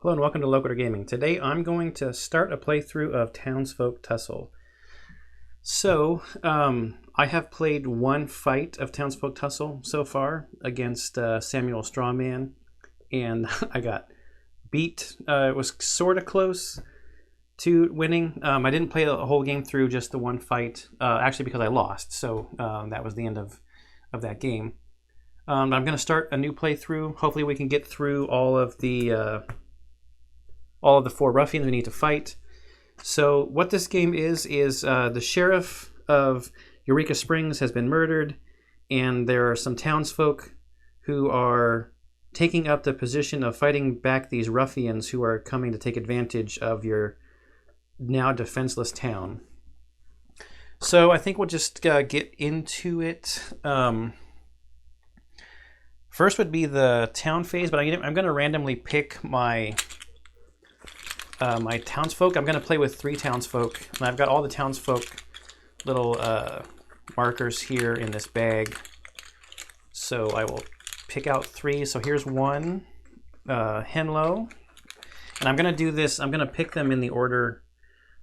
Hello and welcome to Locator Gaming. Today I'm going to start a playthrough of Townsfolk Tussle. So, I have played one fight of Townsfolk Tussle so far against Samuel Strawman, and I got beat. It was sort of close to winning. I didn't play the whole game through, just the one fight, actually because I lost, so that was the end of that game. I'm going to start a new playthrough. Hopefully we can get through all of the four ruffians we need to fight. So what this game is the sheriff of Eureka Springs has been murdered, and there are some townsfolk who are taking up the position of fighting back these ruffians who are coming to take advantage of your now defenseless town. So I think we'll just get into it. First would be the town phase, but I'm going to randomly pick my townsfolk. I'm going to play with 3 townsfolk, and I've got all the townsfolk little markers here in this bag. So I will pick out 3. So here's one, Henlo, and I'm going to do this. I'm going to pick them in the order,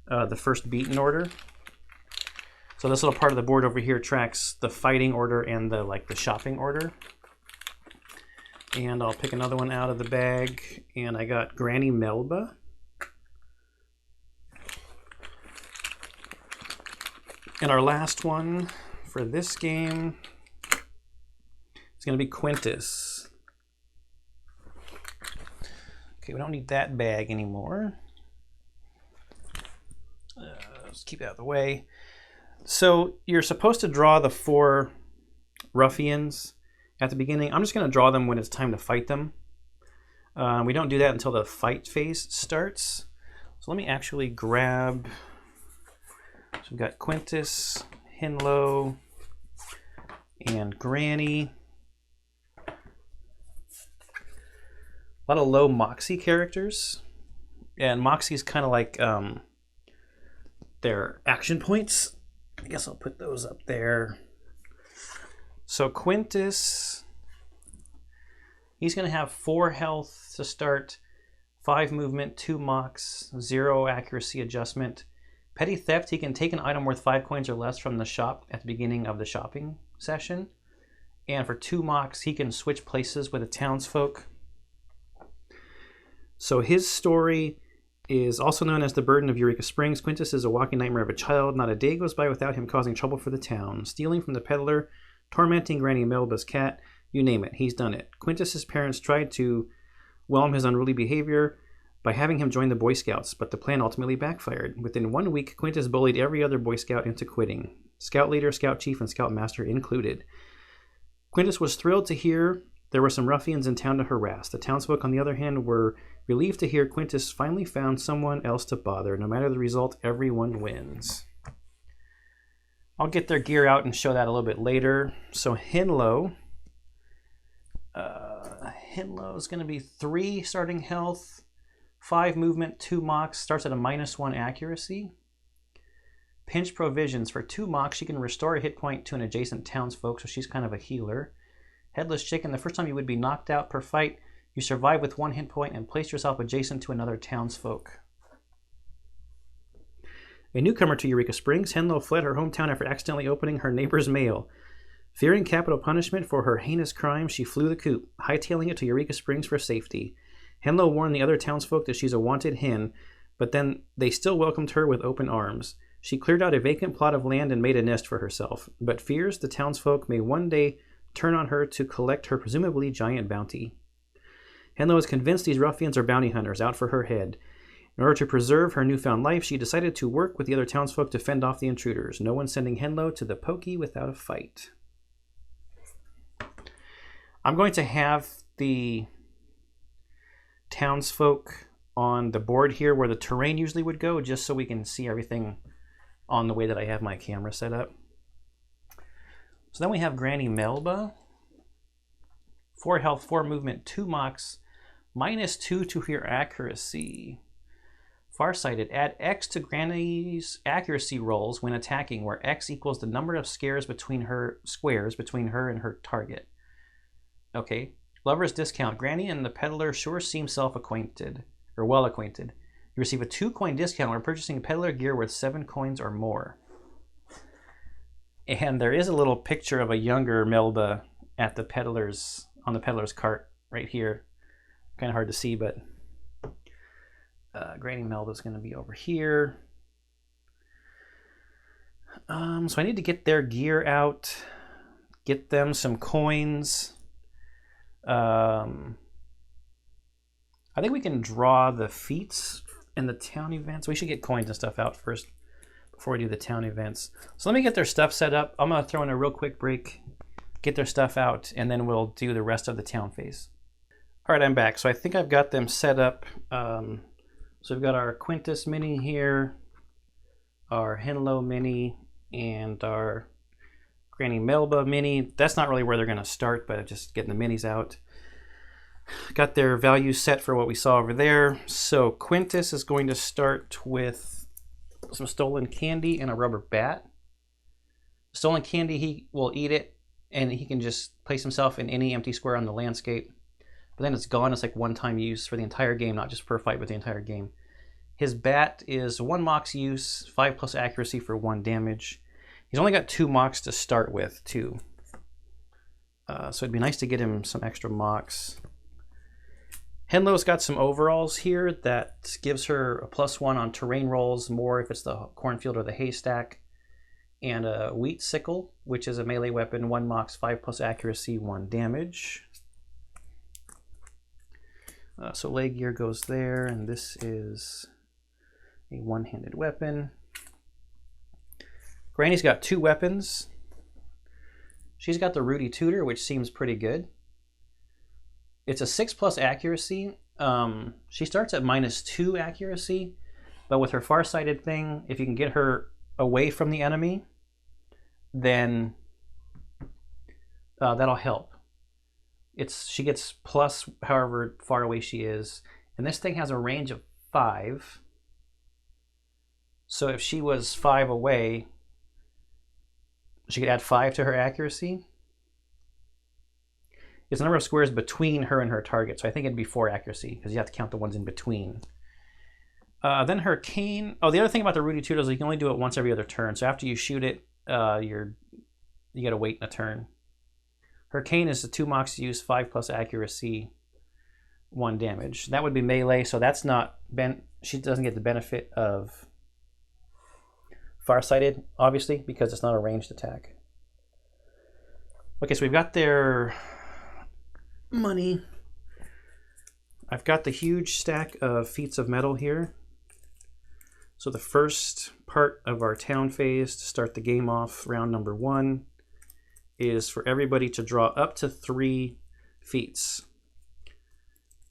the first beaten order. So this little part of the board over here tracks the fighting order and the shopping order. And I'll pick another one out of the bag, and I got Granny Melba. And our last one for this game is going to be Quintus. Okay, we don't need that bag anymore. Let's keep it out of the way. So you're supposed to draw the 4 ruffians at the beginning. I'm just going to draw them when it's time to fight them. We don't do that until the fight phase starts. So let me actually grab... So we've got Quintus, Henlo, and Granny. A lot of low Moxie characters. And Moxie's kind of like their action points. I guess I'll put those up there. So Quintus, he's going to have 4 health to start, 5 movement, 2 mox, 0 accuracy adjustment. Petty theft, he can take an item worth 5 coins or less from the shop at the beginning of the shopping session. And for 2 mox, he can switch places with the townsfolk. So his story is also known as the Burden of Eureka Springs. Quintus is a walking nightmare of a child. Not a day goes by without him causing trouble for the town. Stealing from the peddler, tormenting Granny Melba's cat, you name it, he's done it. Quintus's parents tried to whelm his unruly behavior by having him join the Boy Scouts, but the plan ultimately backfired. Within 1 week, Quintus bullied every other Boy Scout into quitting, Scout leader, Scout chief, and Scout master included. Quintus was thrilled to hear there were some ruffians in town to harass. The townsfolk, on the other hand, were relieved to hear Quintus finally found someone else to bother. No matter the result, everyone wins. I'll get their gear out and show that a little bit later. So Henlo is going to be 3 starting health, 5 movement, 2 mox, starts at a -1 accuracy. Pinch provisions. For 2 mox, she can restore a hit point to an adjacent townsfolk, so she's kind of a healer. Headless Chicken. The first time you would be knocked out per fight, you survive with 1 hit point and place yourself adjacent to another townsfolk. A newcomer to Eureka Springs, Henlo fled her hometown after accidentally opening her neighbor's mail. Fearing capital punishment for her heinous crime, she flew the coop, hightailing it to Eureka Springs for safety. Henlo warned the other townsfolk that she's a wanted hen, but then they still welcomed her with open arms. She cleared out a vacant plot of land and made a nest for herself, but fears the townsfolk may one day turn on her to collect her presumably giant bounty. Henlo is convinced these ruffians are bounty hunters out for her head. In order to preserve her newfound life, she decided to work with the other townsfolk to fend off the intruders. No one sending Henlo to the pokey without a fight. I'm going to have the townsfolk on the board here where the terrain usually would go, just so we can see everything on the way that I have my camera set up. So then we have Granny Melba. 4 health, 4 movement, 2 mox, -2 to her accuracy. Farsighted. Add X to Granny's accuracy rolls when attacking, where X equals the number of squares between her and her target. Okay. Lover's discount. Granny and the peddler sure seem self-acquainted. or well acquainted. You receive a 2-coin discount when purchasing peddler gear worth 7 coins or more. And there is a little picture of a younger Melba at the peddler's, on the peddler's cart right here. Kind of hard to see, but Granny Melba's going to be over here. So I need to get their gear out, get them some coins. I think we can draw the feats in the town events. We should get coins and stuff out first before we do the town events. So let me get their stuff set up. I'm going to throw in a real quick break, get their stuff out, and then we'll do the rest of the town phase. All right, I'm back. So I think I've got them set up. So we've got our Quintus mini here, our Henlo mini, and our Granny Melba mini. That's not really where they're going to start, but just getting the minis out. Got their values set for what we saw over there. So Quintus is going to start with some stolen candy and a rubber bat. Stolen candy, he will eat it, and he can just place himself in any empty square on the landscape. But then it's gone. It's like one-time use for the entire game, not just per fight, but the entire game. His bat is 1 mox use, 5+ accuracy for 1 damage. He's only got 2 mox to start with, too. So it'd be nice to get him some extra mox. Henlo's got some overalls here that gives her a +1 on terrain rolls, more if it's the cornfield or the haystack. And a wheat sickle, which is a melee weapon, 1 mox, 5+ accuracy, 1 damage. So leg gear goes there, and this is a one-handed weapon. Granny's got 2 weapons. She's got the Rudy Tutor, which seems pretty good. It's a 6+ accuracy. She starts at -2 accuracy, but with her farsighted thing, if you can get her away from the enemy, then that'll help. She gets plus however far away she is, and this thing has a range of 5. So if she was 5 away, she could add 5 to her accuracy. It's the number of squares between her and her target, so I think it'd be 4 accuracy because you have to count the ones in between. Then her cane. Oh, the other thing about the Rudy Tutor is you can only do it once every other turn. So after you shoot it, you got to wait a turn. Her cane is a 2 mox use, 5+ accuracy, 1 damage. That would be melee, so that's not she doesn't get the benefit of farsighted, obviously, because it's not a ranged attack. Okay, so we've got their money. I've got the huge stack of feats of metal here. So the first part of our town phase to start the game off, round number 1, is for everybody to draw up to 3 feats.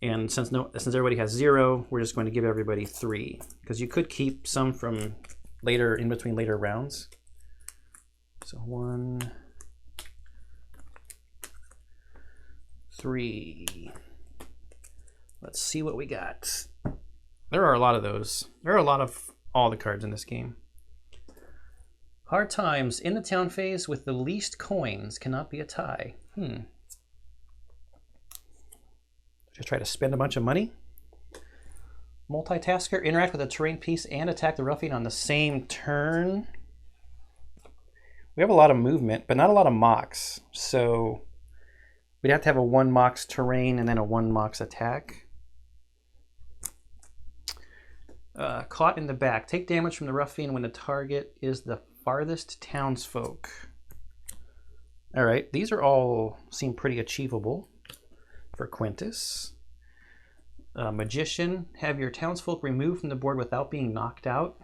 And since everybody has 0, we're just going to give everybody 3, because you could keep some from later, in between later rounds. So 1, 3. Let's see what we got. There are a lot of those. There are a lot of all the cards in this game. Hard times in the town phase with the least coins cannot be a tie. Just try to spend a bunch of money. Multitasker, interact with a terrain piece and attack the ruffian on the same turn. We have a lot of movement, but not a lot of mox. So we'd have to have a 1 mox terrain and then a 1 mox attack. Caught in the back. Take damage from the ruffian when the target is the farthest townsfolk. All right, these are all seem pretty achievable for Quintus. Magician, have your townsfolk removed from the board without being knocked out.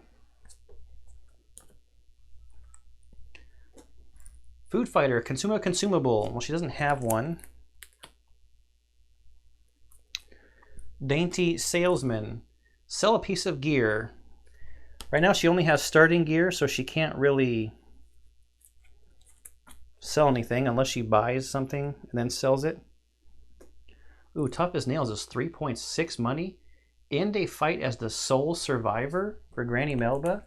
Food fighter, consume a consumable. Well, she doesn't have one. Dainty salesman, sell a piece of gear. Right now she only has starting gear, so she can't really sell anything unless she buys something and then sells it. Ooh, tough as nails is 3.6 money. End a fight as the sole survivor for Granny Melba.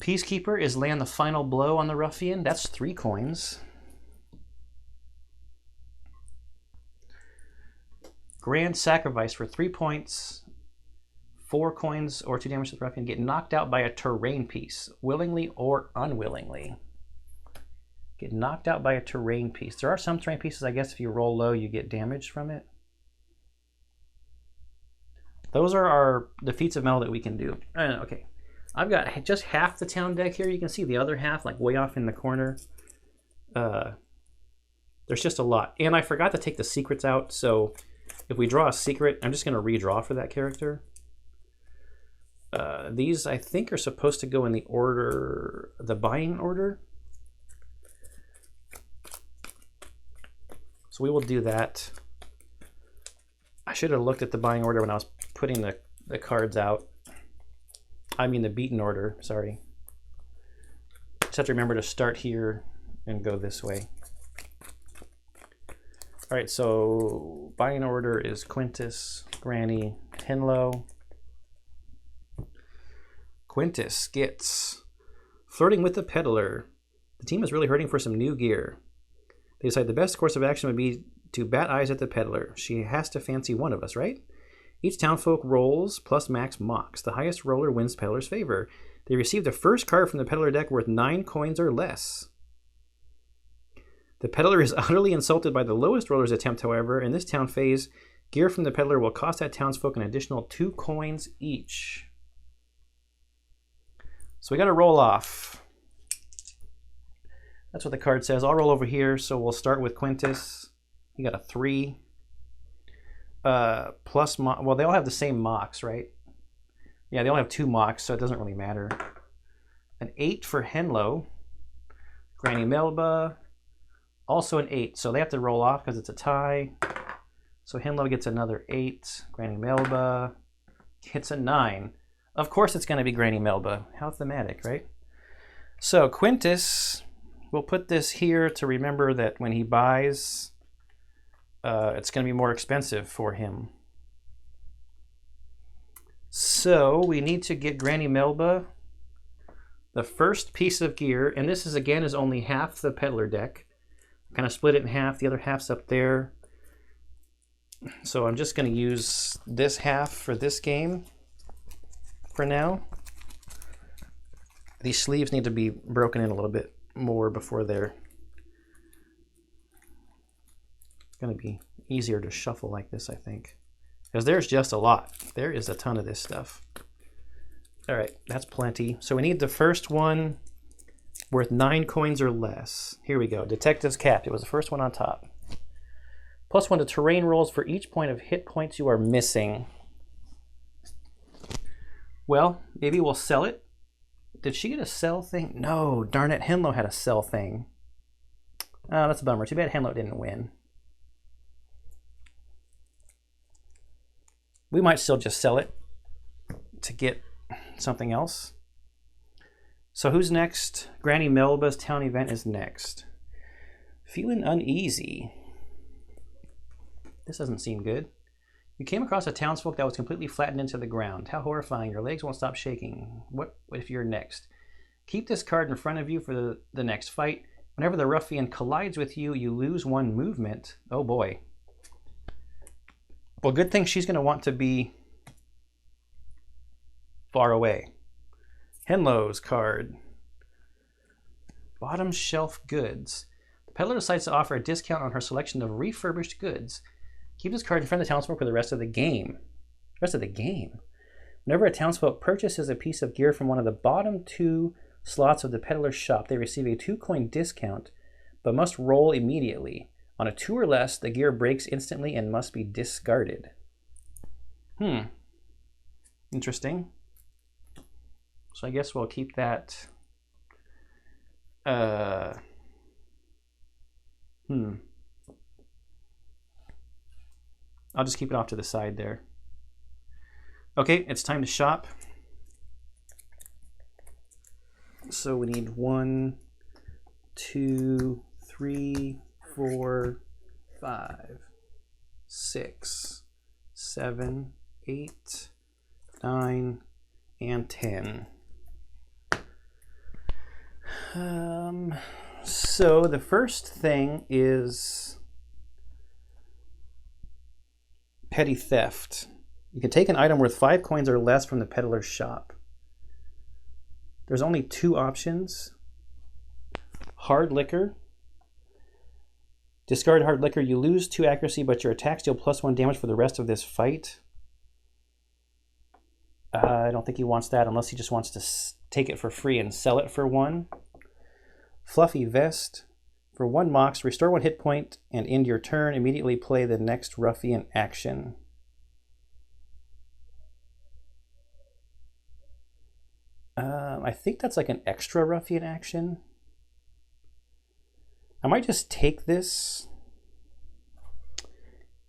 Peacekeeper is land the final blow on the ruffian. That's 3 coins. Grand Sacrifice for 3 points, 4 coins, or 2 damage to the ruffian. Get knocked out by a terrain piece, willingly or unwillingly. Get knocked out by a terrain piece. There are some terrain pieces, I guess, if you roll low, you get damage from it. Those are our defeats of Melba that we can do. Okay, I've got just half the town deck here. You can see the other half, like way off in the corner. There's just a lot. And I forgot to take the secrets out, so if we draw a secret, I'm just going to redraw for that character. These, I think, are supposed to go in the order, the buying order. So we will do that. I should have looked at the buying order when I was putting the cards out. I mean the beaten order, sorry. Just have to remember to start here and go this way. All right, so buying order is Quintus, Granny, Henlo. Quintus gets Flirting with the Peddler. The team is really hurting for some new gear. They decide the best course of action would be to bat eyes at the peddler. She has to fancy one of us, right? Each townfolk rolls plus max mocks. The highest roller wins peddler's favor. They receive the first card from the peddler deck worth 9 coins or less. The peddler is utterly insulted by the lowest roller's attempt, however. In this town phase, gear from the peddler will cost that townsfolk an additional 2 coins each. So we got to roll off. That's what the card says. I'll roll over here, so we'll start with Quintus. He got a 3. Plus, well, they all have the same mocks, right? Yeah, they all have 2 mocks, so it doesn't really matter. An 8 for Henlo. Granny Melba, also an 8. So they have to roll off because it's a tie. So Henlo gets another 8. Granny Melba gets a 9. Of course it's going to be Granny Melba. How thematic, right? So Quintus, we'll put this here to remember that when he buys, it's going to be more expensive for him. So we need to get Granny Melba the first piece of gear, and this is again is only half the peddler deck. Kind of split it in half. The other half's up there. So I'm just going to use this half for this game for now. These sleeves need to be broken in a little bit more before they're going to be easier to shuffle like this, I think. Because there's just a lot. There is a ton of this stuff. All right, that's plenty. So we need the first one worth 9 coins or less. Here we go. Detective's Cap. It was the first one on top. +1 to terrain rolls for each point of hit points you are missing. Well, maybe we'll sell it. Did she get a sell thing? No, darn it. Henlo had a sell thing. Oh, that's a bummer. Too bad Henlo didn't win. We might still just sell it to get something else. So who's next? Granny Melba's town event is next. Feeling uneasy. This doesn't seem good. You came across a townsfolk that was completely flattened into the ground. How horrifying. Your legs won't stop shaking. What if you're next? Keep this card in front of you for the next fight. Whenever the ruffian collides with you, you lose 1 movement. Oh boy. Well, good thing she's going to want to be far away. Henlo's card. Bottom shelf goods. The peddler decides to offer a discount on her selection of refurbished goods. Keep this card in front of the townsfolk for the rest of the game. Whenever a townsfolk purchases a piece of gear from one of the bottom 2 slots of the peddler's shop, they receive a 2-coin discount, but must roll immediately. On a 2 or less, the gear breaks instantly and must be discarded. Interesting. So I guess we'll keep that. I'll just keep it off to the side there. Okay, it's time to shop. So we need 1, 2, 3, 4, 5, 6, 7, 8, 9, and 10. So the first thing is petty theft. You can take an item worth 5 coins or less from the peddler's shop. There's only 2 options. Hard liquor. Discard hard liquor. You lose 2 accuracy, but your attacks deal +1 damage for the rest of this fight. I don't think he wants that unless he just wants to take it for free and sell it for 1. Fluffy vest. For 1 mox, restore 1 hit point and end your turn. Immediately play the next ruffian action. I think that's like an extra ruffian action. I might just take this.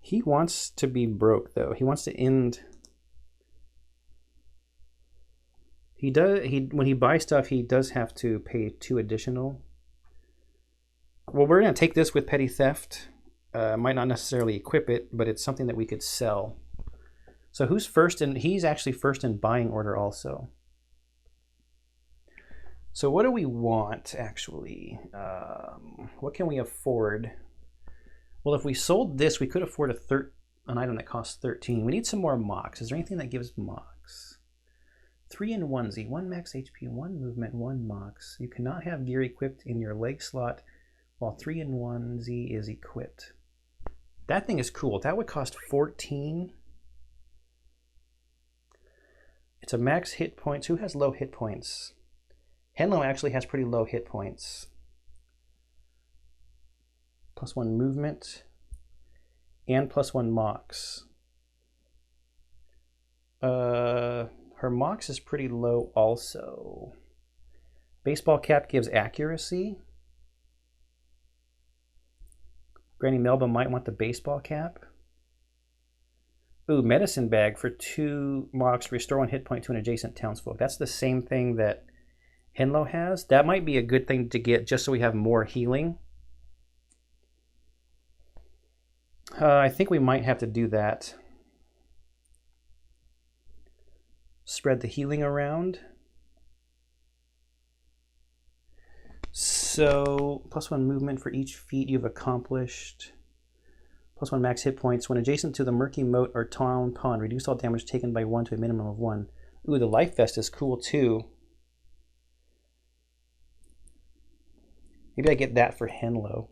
He wants to be broke though. He wants to end. He does. When he buys stuff, he does have to pay 2 additional. Well, we're gonna take this with petty theft. Might not necessarily equip it, but it's something that we could sell. So who's first? And he's actually first in buying order also. So what do we want, actually? What can we afford? Well, if we sold this, we could afford an item that costs 13. We need some more mox. Is there anything that gives mox? 3 in onesie, 1 max HP, 1 movement, 1 mox. You cannot have gear equipped in your leg slot while 3 in onesie is equipped. That thing is cool. That would cost 14. It's a max hit points. Who has low hit points? Henlo actually has pretty low hit points. +1 movement and +1 mox. Her mox is pretty low also. Baseball cap gives accuracy. Granny Melba might want the baseball cap. Ooh, medicine bag for 2 mox, restore 1 hit point to an adjacent townsfolk. That's the same thing that Henlo has. That might be a good thing to get just so we have more healing. I think we might have to do that. Spread the healing around. So, +1 movement for each feat you've accomplished. +1 max hit points. When adjacent to the murky moat or town pond, reduce all damage taken by 1 to a minimum of 1. Ooh, the life vest is cool too. Maybe I get that for Henlo.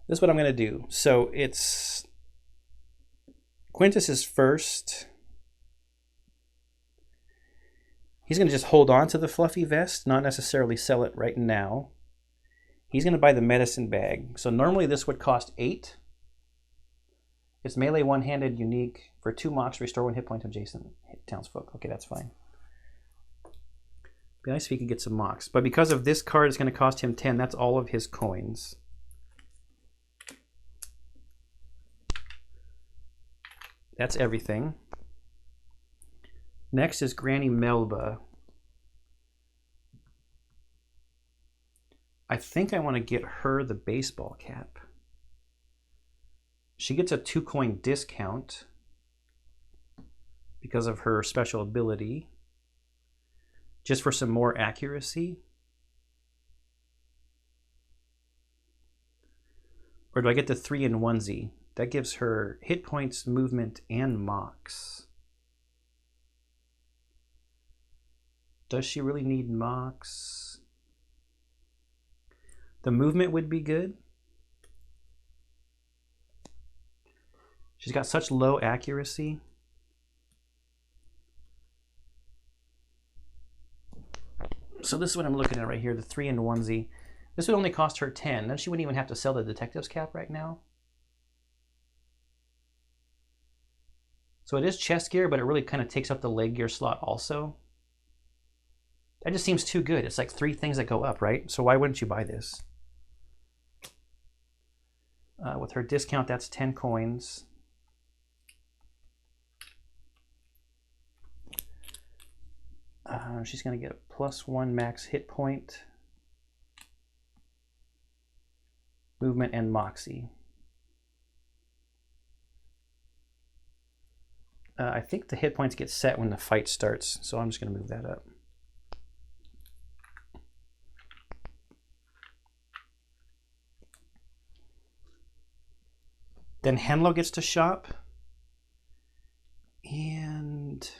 This is what I'm going to do. So it's Quintus is first. He's going to just hold on to the fluffy vest, not necessarily sell it right now. He's going to buy the medicine bag. So normally this would cost 8. It's melee one-handed, unique. For 2 mox, restore 1 hit point to adjacent townsfolk. Okay, that's fine. Be nice if he could get some mox. But because of this card, it's going to cost him 10. That's all of his coins. That's everything. Next is Granny Melba. I think I want to get her the baseball cap. She gets a 2 coin discount because of her special ability. Just for some more accuracy? Or do I get the 3 in onesie? That gives her hit points, movement, and mox. Does she really need mox? The movement would be good. She's got such low accuracy. So this is what I'm looking at right here, the 3 in onesie. This would only cost her 10. Then she wouldn't even have to sell the detective's cap right now. So it is chest gear, but it really kind of takes up the leg gear slot also. That just seems too good. It's like 3 things that go up, right? So why wouldn't you buy this? With her discount, that's 10 coins. She's going to get a +1 max hit point, movement, and moxie. I think the hit points get set when the fight starts, so I'm just going to move that up. Then Henlo gets to shop. And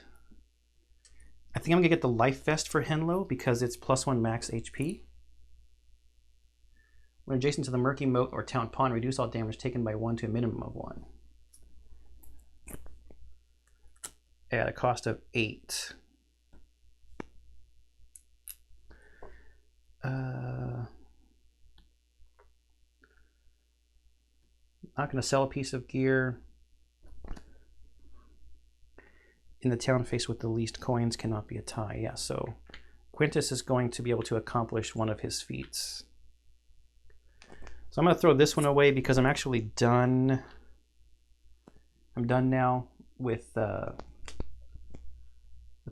I think I'm gonna get the life vest for Henlo because it's +1 max HP. When adjacent to the murky moat or town pond, reduce all damage taken by 1 to a minimum of 1. At a cost of 8. Not going to sell a piece of gear. In the town faced with the least coins cannot be a tie. Yeah, so Quintus is going to be able to accomplish one of his feats. So I'm going to throw this one away because I'm actually done. I'm done now with the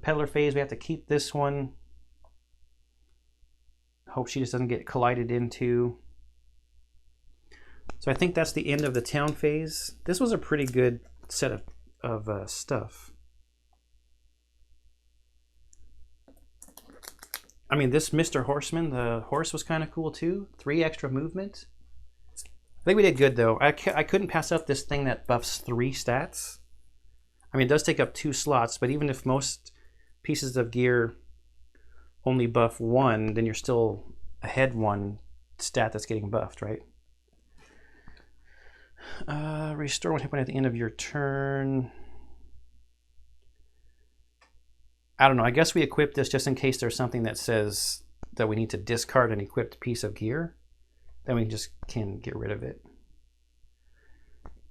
peddler phase. We have to keep this one. Hope she just doesn't get collided into. So I think that's the end of the town phase. This was a pretty good set of stuff. I mean, this Mr. Horseman, the horse was kind of cool too. 3 extra movement. I think we did good though. I couldn't pass up this thing that buffs 3 stats. I mean, it does take up 2 slots, but even if most pieces of gear only buff 1, then you're still ahead 1 stat that's getting buffed, right? Restore 1 hit point at the end of your turn. I don't know. I guess we equip this just in case there's something that says that we need to discard an equipped piece of gear. Then we just can get rid of it.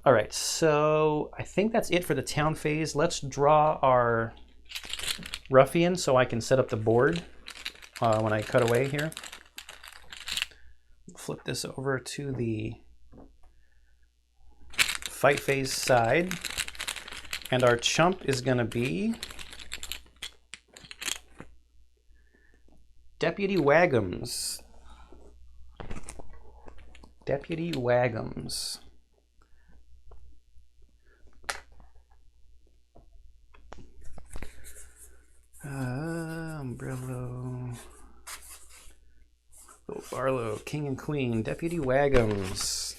All right, so I think that's it for the town phase. Let's draw our ruffian so I can set up the board when I cut away here. Flip this over to the fight phase side. And our chump is going to be Deputy Wagums. Deputy Wagums. Umbrello. Oh, Barlow, King and Queen, Deputy Wagums.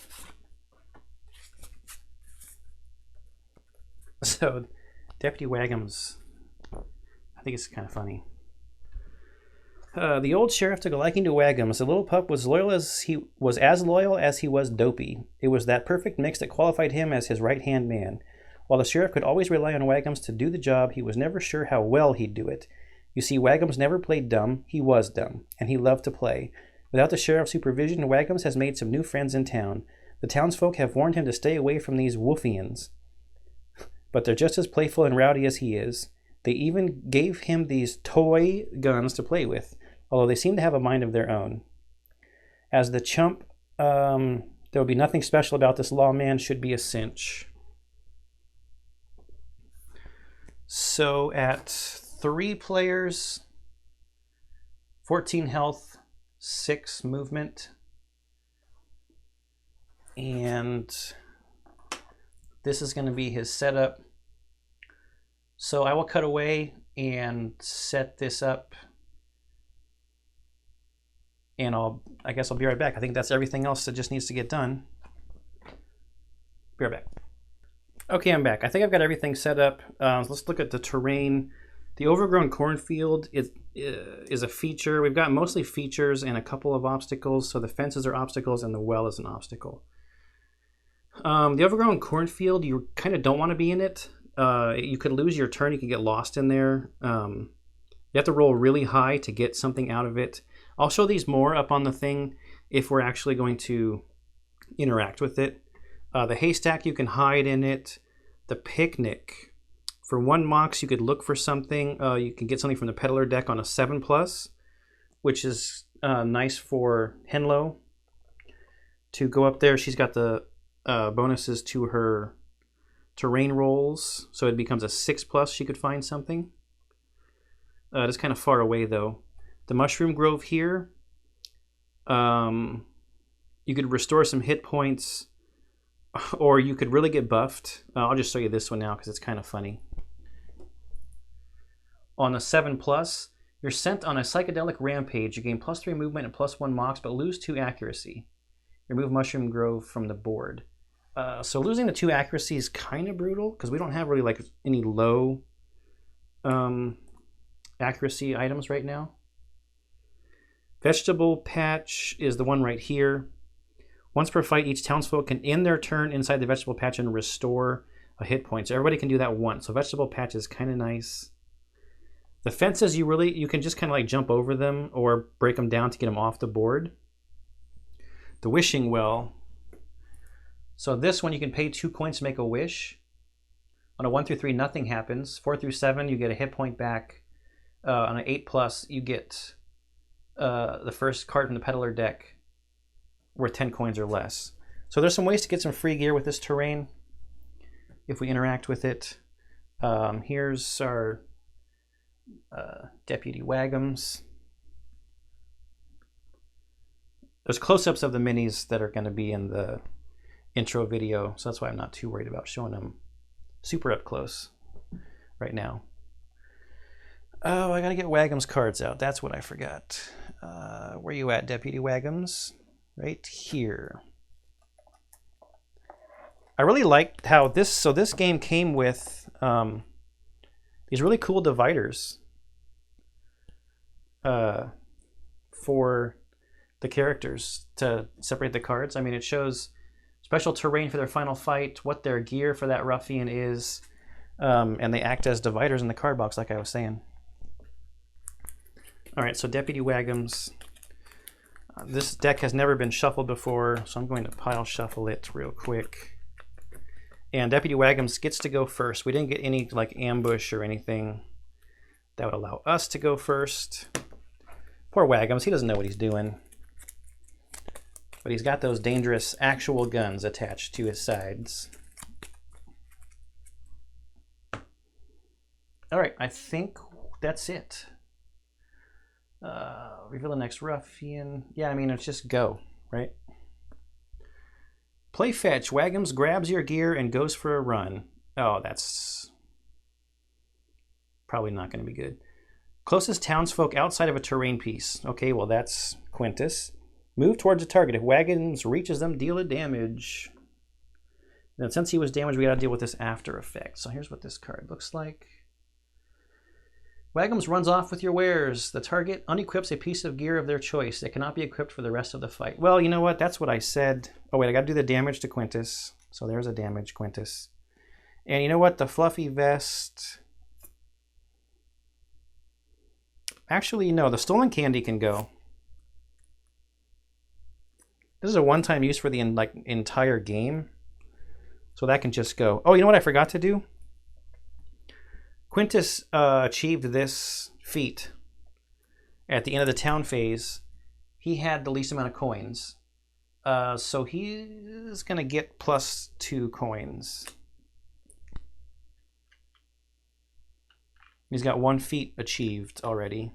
So, Deputy Wagums, I think it's kind of funny. The old sheriff took a liking to Wagums. The little pup was as loyal as he was dopey. It was that perfect mix that qualified him as his right-hand man. While the sheriff could always rely on Wagums to do the job, he was never sure how well he'd do it. You see, Wagums never played dumb. He was dumb, and he loved to play. Without the sheriff's supervision, Wagums has made some new friends in town. The townsfolk have warned him to stay away from these wolfians. But they're just as playful and rowdy as he is. They even gave him these toy guns to play with, although they seem to have a mind of their own. As the chump, there will be nothing special about this lawman, should be a cinch. So at 3 players, 14 health, 6 movement, and this is going to be his setup. So I will cut away and set this up, and I guess I'll be right back. I think that's everything else that just needs to get done. Be right back. Okay, I'm back. I think I've got everything set up. Let's look at the terrain. The overgrown cornfield is a feature. We've got mostly features and a couple of obstacles. So the fences are obstacles and the well is an obstacle. The overgrown cornfield, you kind of don't want to be in it. You could lose your turn. You could get lost in there. You have to roll really high to get something out of it. I'll show these more up on the thing if we're actually going to interact with it. The haystack, you can hide in it. The picnic. For 1 mox, you could look for something. You can get something from the peddler deck on a 7+, which is nice for Henlo to go up there. She's got the bonuses to her terrain rolls, so it becomes a 6+. She could find something. It's kind of far away though. The mushroom grove here, you could restore some hit points, or you could really get buffed. I'll just show you this one now because it's kind of funny. On a 7+, you're sent on a psychedelic rampage. You gain +3 movement and +1 mox, but lose 2 accuracy. Remove mushroom grove from the board. So losing the 2 accuracy is kind of brutal because we don't have really like any low accuracy items right now. Vegetable patch is the one right here. Once per fight, each townsfolk can end their turn inside the vegetable patch and restore a hit point. So everybody can do that once. So vegetable patch is kind of nice. The fences, you can just kind of like jump over them or break them down to get them off the board. The wishing well. So this one, you can pay 2 coins to make a wish. On a 1 through 3, nothing happens. 4 through 7, you get a hit point back. On an 8+, you get the first card from the peddler deck worth 10 coins or less. So there's some ways to get some free gear with this terrain if we interact with it. Here's our Deputy Wagums. There's close-ups of the minis that are going to be in the intro video, so that's why I'm not too worried about showing them super up close right now. Oh, I gotta get Wagums cards out. That's what I forgot. Where you at, Deputy Wagums? Right here. I really liked how this game came with these really cool dividers for the characters to separate the cards. I mean, it shows special terrain for their final fight, what their gear for that ruffian is, and they act as dividers in the card box, like I was saying. All right, so Deputy Wagums. This deck has never been shuffled before, so I'm going to pile shuffle it real quick. And Deputy Wagums gets to go first. We didn't get any like ambush or anything that would allow us to go first. Poor Wagums, he doesn't know what he's doing. But he's got those dangerous actual guns attached to his sides. All right, I think that's it. Reveal the next ruffian. Yeah, I mean, it's just go, right? Play fetch. Wagums grabs your gear and goes for a run. Oh, that's probably not going to be good. Closest townsfolk outside of a terrain piece. Okay, well, that's Quintus. Move towards the target. If Wagums reaches them, deal a damage. Then since he was damaged, we got to deal with this after effect. So here's what this card looks like. Wagums runs off with your wares. The target unequips a piece of gear of their choice. It cannot be equipped for the rest of the fight. Well, you know what? That's what I said. Oh, wait, I got to do the damage to Quintus. So there's a damage, Quintus. And you know what? The fluffy vest. Actually, no, the stolen candy can go. This is a one-time use for the entire game. So that can just go. Oh, you know what I forgot to do? Quintus achieved this feat at the end of the town phase. He had the least amount of coins. So he's going to get +2 coins. He's got 1 feat achieved already.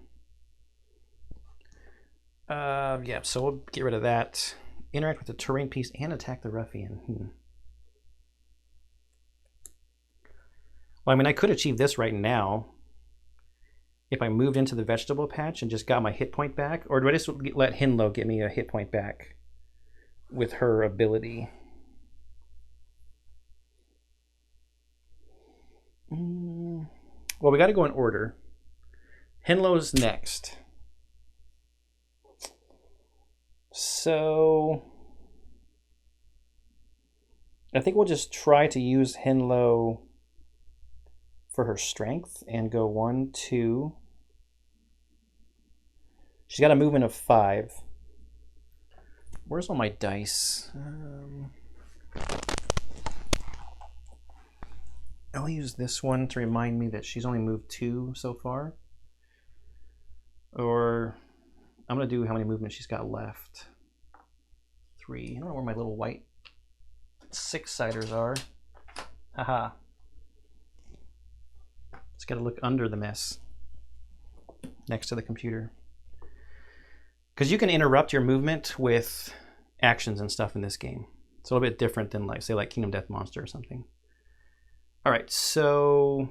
Yeah, so we'll get rid of that. Interact with the terrain piece and attack the ruffian. Well, I mean, I could achieve this right now if I moved into the vegetable patch and just got my hit point back. Or do I just let Hinlow get me a hit point back with her ability? Well, we got to go in order. Hinlow's next. So I think we'll just try to use Hinlow for her strength and go 1, 2. She's got a movement of 5. Where's all my dice? I'll use this one to remind me that she's only moved 2 so far. Or I'm going to do how many movements she's got left. 3. I don't know where my little white 6-siders are. Haha. Just got to look under the mess next to the computer. Because you can interrupt your movement with actions and stuff in this game. It's a little bit different than, like, say, like Kingdom Death Monster or something. All right, so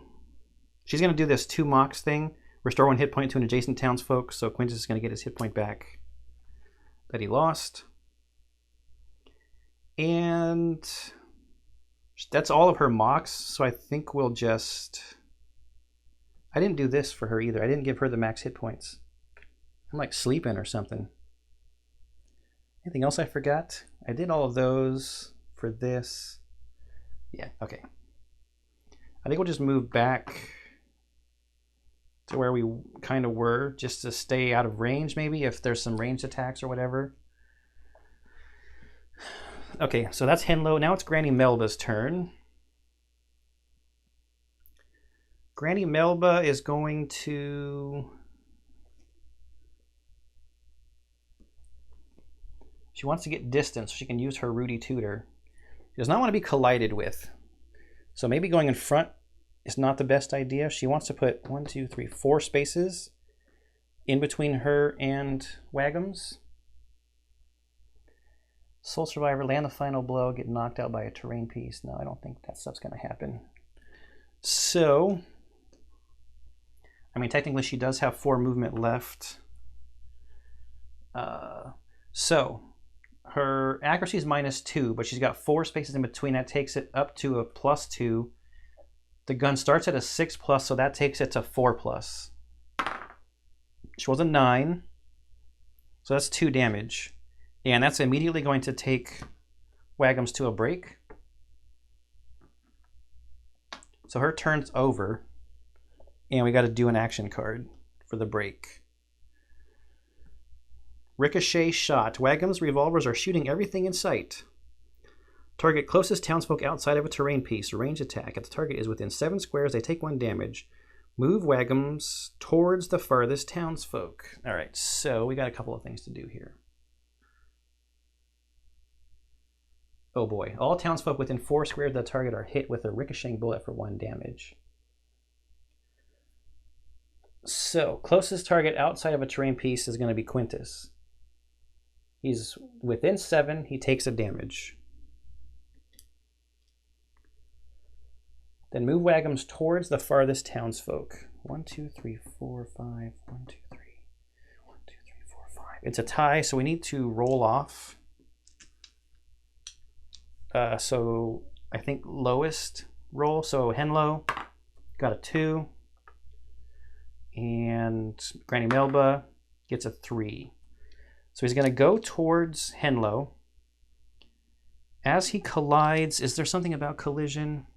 she's going to do this 2 mocks thing. Restore 1 hit point to an adjacent townsfolk. So Quintus is going to get his hit point back that he lost. And That's all of her mocks, so I think we'll just... I didn't do this for her either. I didn't give her the max hit points. I'm like sleeping or something. Anything else I forgot? I did all of those for this. Yeah, okay. I think we'll just move back to where we kind of were, just to stay out of range maybe, if there's some ranged attacks or whatever. Okay, so that's Henlo. Now it's Granny Melba's turn. Granny Melba is going to... She wants to get distance so she can use her Rudy Tutor. She does not want to be collided with. So maybe going in front is not the best idea. She wants to put 4 spaces in between her and Wagham's. Soul Survivor, land the final blow, get knocked out by a terrain piece. No, I don't think that stuff's going to happen. So, I mean, technically she does have 4 movement left. So, her accuracy is -2, but she's got 4 spaces in between. That takes it up to a +2. The gun starts at a 6+, so that takes it to 4+. She was a 9, so that's 2 damage. And that's immediately going to take Wagham's to a break. So her turn's over, and we got to do an action card for the break. Ricochet shot. Wagham's revolvers are shooting everything in sight. Target closest townsfolk outside of a terrain piece. Range attack. If the target is within 7 squares, they take 1 damage. Move Wagham's towards the farthest townsfolk. All right, so we got a couple of things to do here. Oh boy. All townsfolk within 4 squares of the target are hit with a ricocheting bullet for 1 damage. So, closest target outside of a terrain piece is going to be Quintus. He's within 7, he takes a damage. Then move Wagham's towards the farthest townsfolk. 1, 2, 3, 4, 5. 1, 2, 3. 1, 2, 3, 4, 5. It's a tie, so we need to roll off. So I think lowest roll. So Henlo got a 2. And Granny Melba gets a 3. So he's going to go towards Henlo. As he collides, is there something about collision?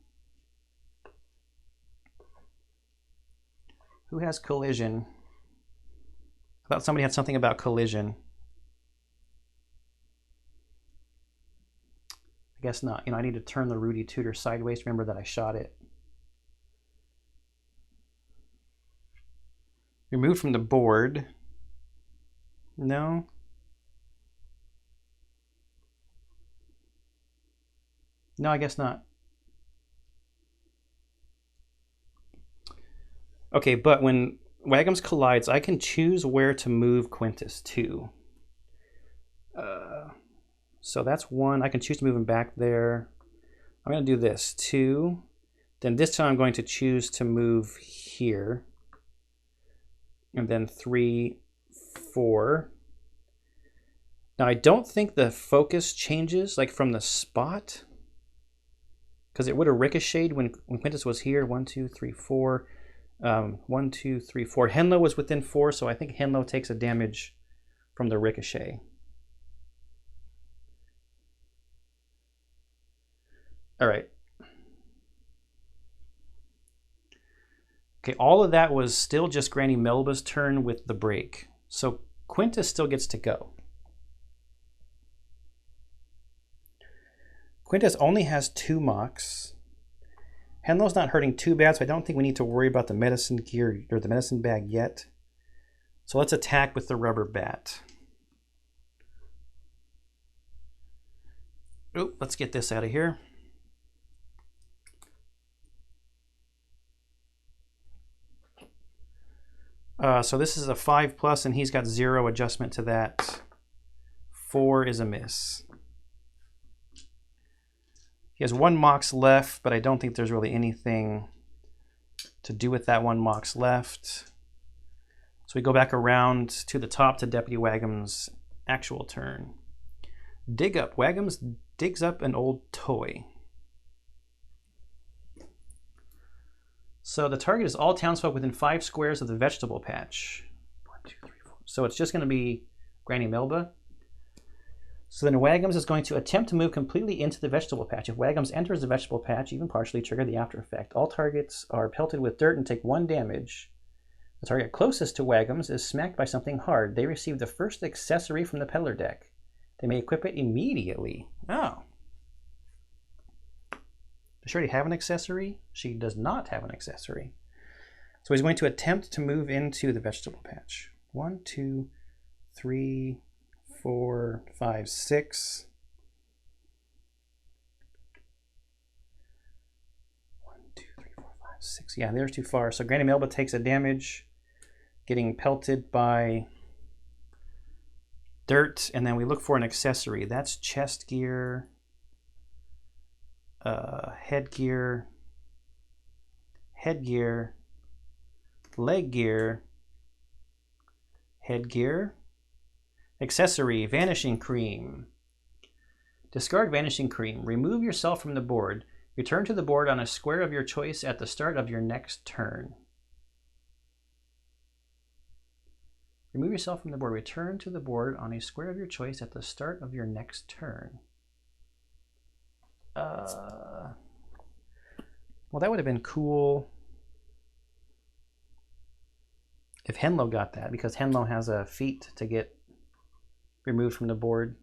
Who has collision? I thought somebody had something about collision. I guess not. You know, I need to turn the Rudy Tutor sideways. Remember that I shot it. Removed from the board. No. No, I guess not. Okay, but when Wagham's collides, I can choose where to move Quintus to. So that's 1. I can choose to move him back there. I'm going to do this. 2. Then this time I'm going to choose to move here. And then 3, 4. Now I don't think the focus changes like from the spot, because it would have ricocheted when Quintus was here. 1, 2, 3, 4. 1, 2, 3, 4. Henlo was within 4, so I think Henlo takes a damage from the ricochet. All right. Okay, all of that was still just Granny Melba's turn with the break. So Quintus still gets to go. Quintus only has 2 mocks. Henlo's not hurting too bad, so I don't think we need to worry about the medicine gear or the medicine bag yet. So let's attack with the rubber bat. Oh, let's get this out of here. So this is a 5+, and he's got 0 adjustment to that. 4 is a miss. He has 1 mox left, but I don't think there's really anything to do with that 1 mox left. So we go back around to the top to Deputy Wagham's actual turn. Dig up. Wagham's digs up an old toy. So the target is all townsfolk within 5 squares of the vegetable patch. 1, 2, 3, 4. So it's just going to be Granny Melba. So then Wagums is going to attempt to move completely into the vegetable patch. If Wagums enters the vegetable patch, even partially, trigger the after effect. All targets are pelted with dirt and take 1 damage. The target closest to Wagums is smacked by something hard. They receive the first accessory from the peddler deck. They may equip it immediately. Oh. Does she already have an accessory? She does not have an accessory. So he's going to attempt to move into the vegetable patch. 1, 2, 3, 4, 5, 6. 1, 2, 3, 4, 5, 6. Yeah, there's too far. So Granny Melba takes a damage, getting pelted by dirt, and then we look for an accessory. That's chest gear, headgear, leg gear, headgear, accessory, vanishing cream. Discard vanishing cream. Remove yourself from the board. Return to the board on a square of your choice at the start of your next turn. Remove yourself from the board. Return to the board on a square of your choice at the start of your next turn. Well, that would have been cool if Henlo got that, because Henlo has a feat to get removed from the board.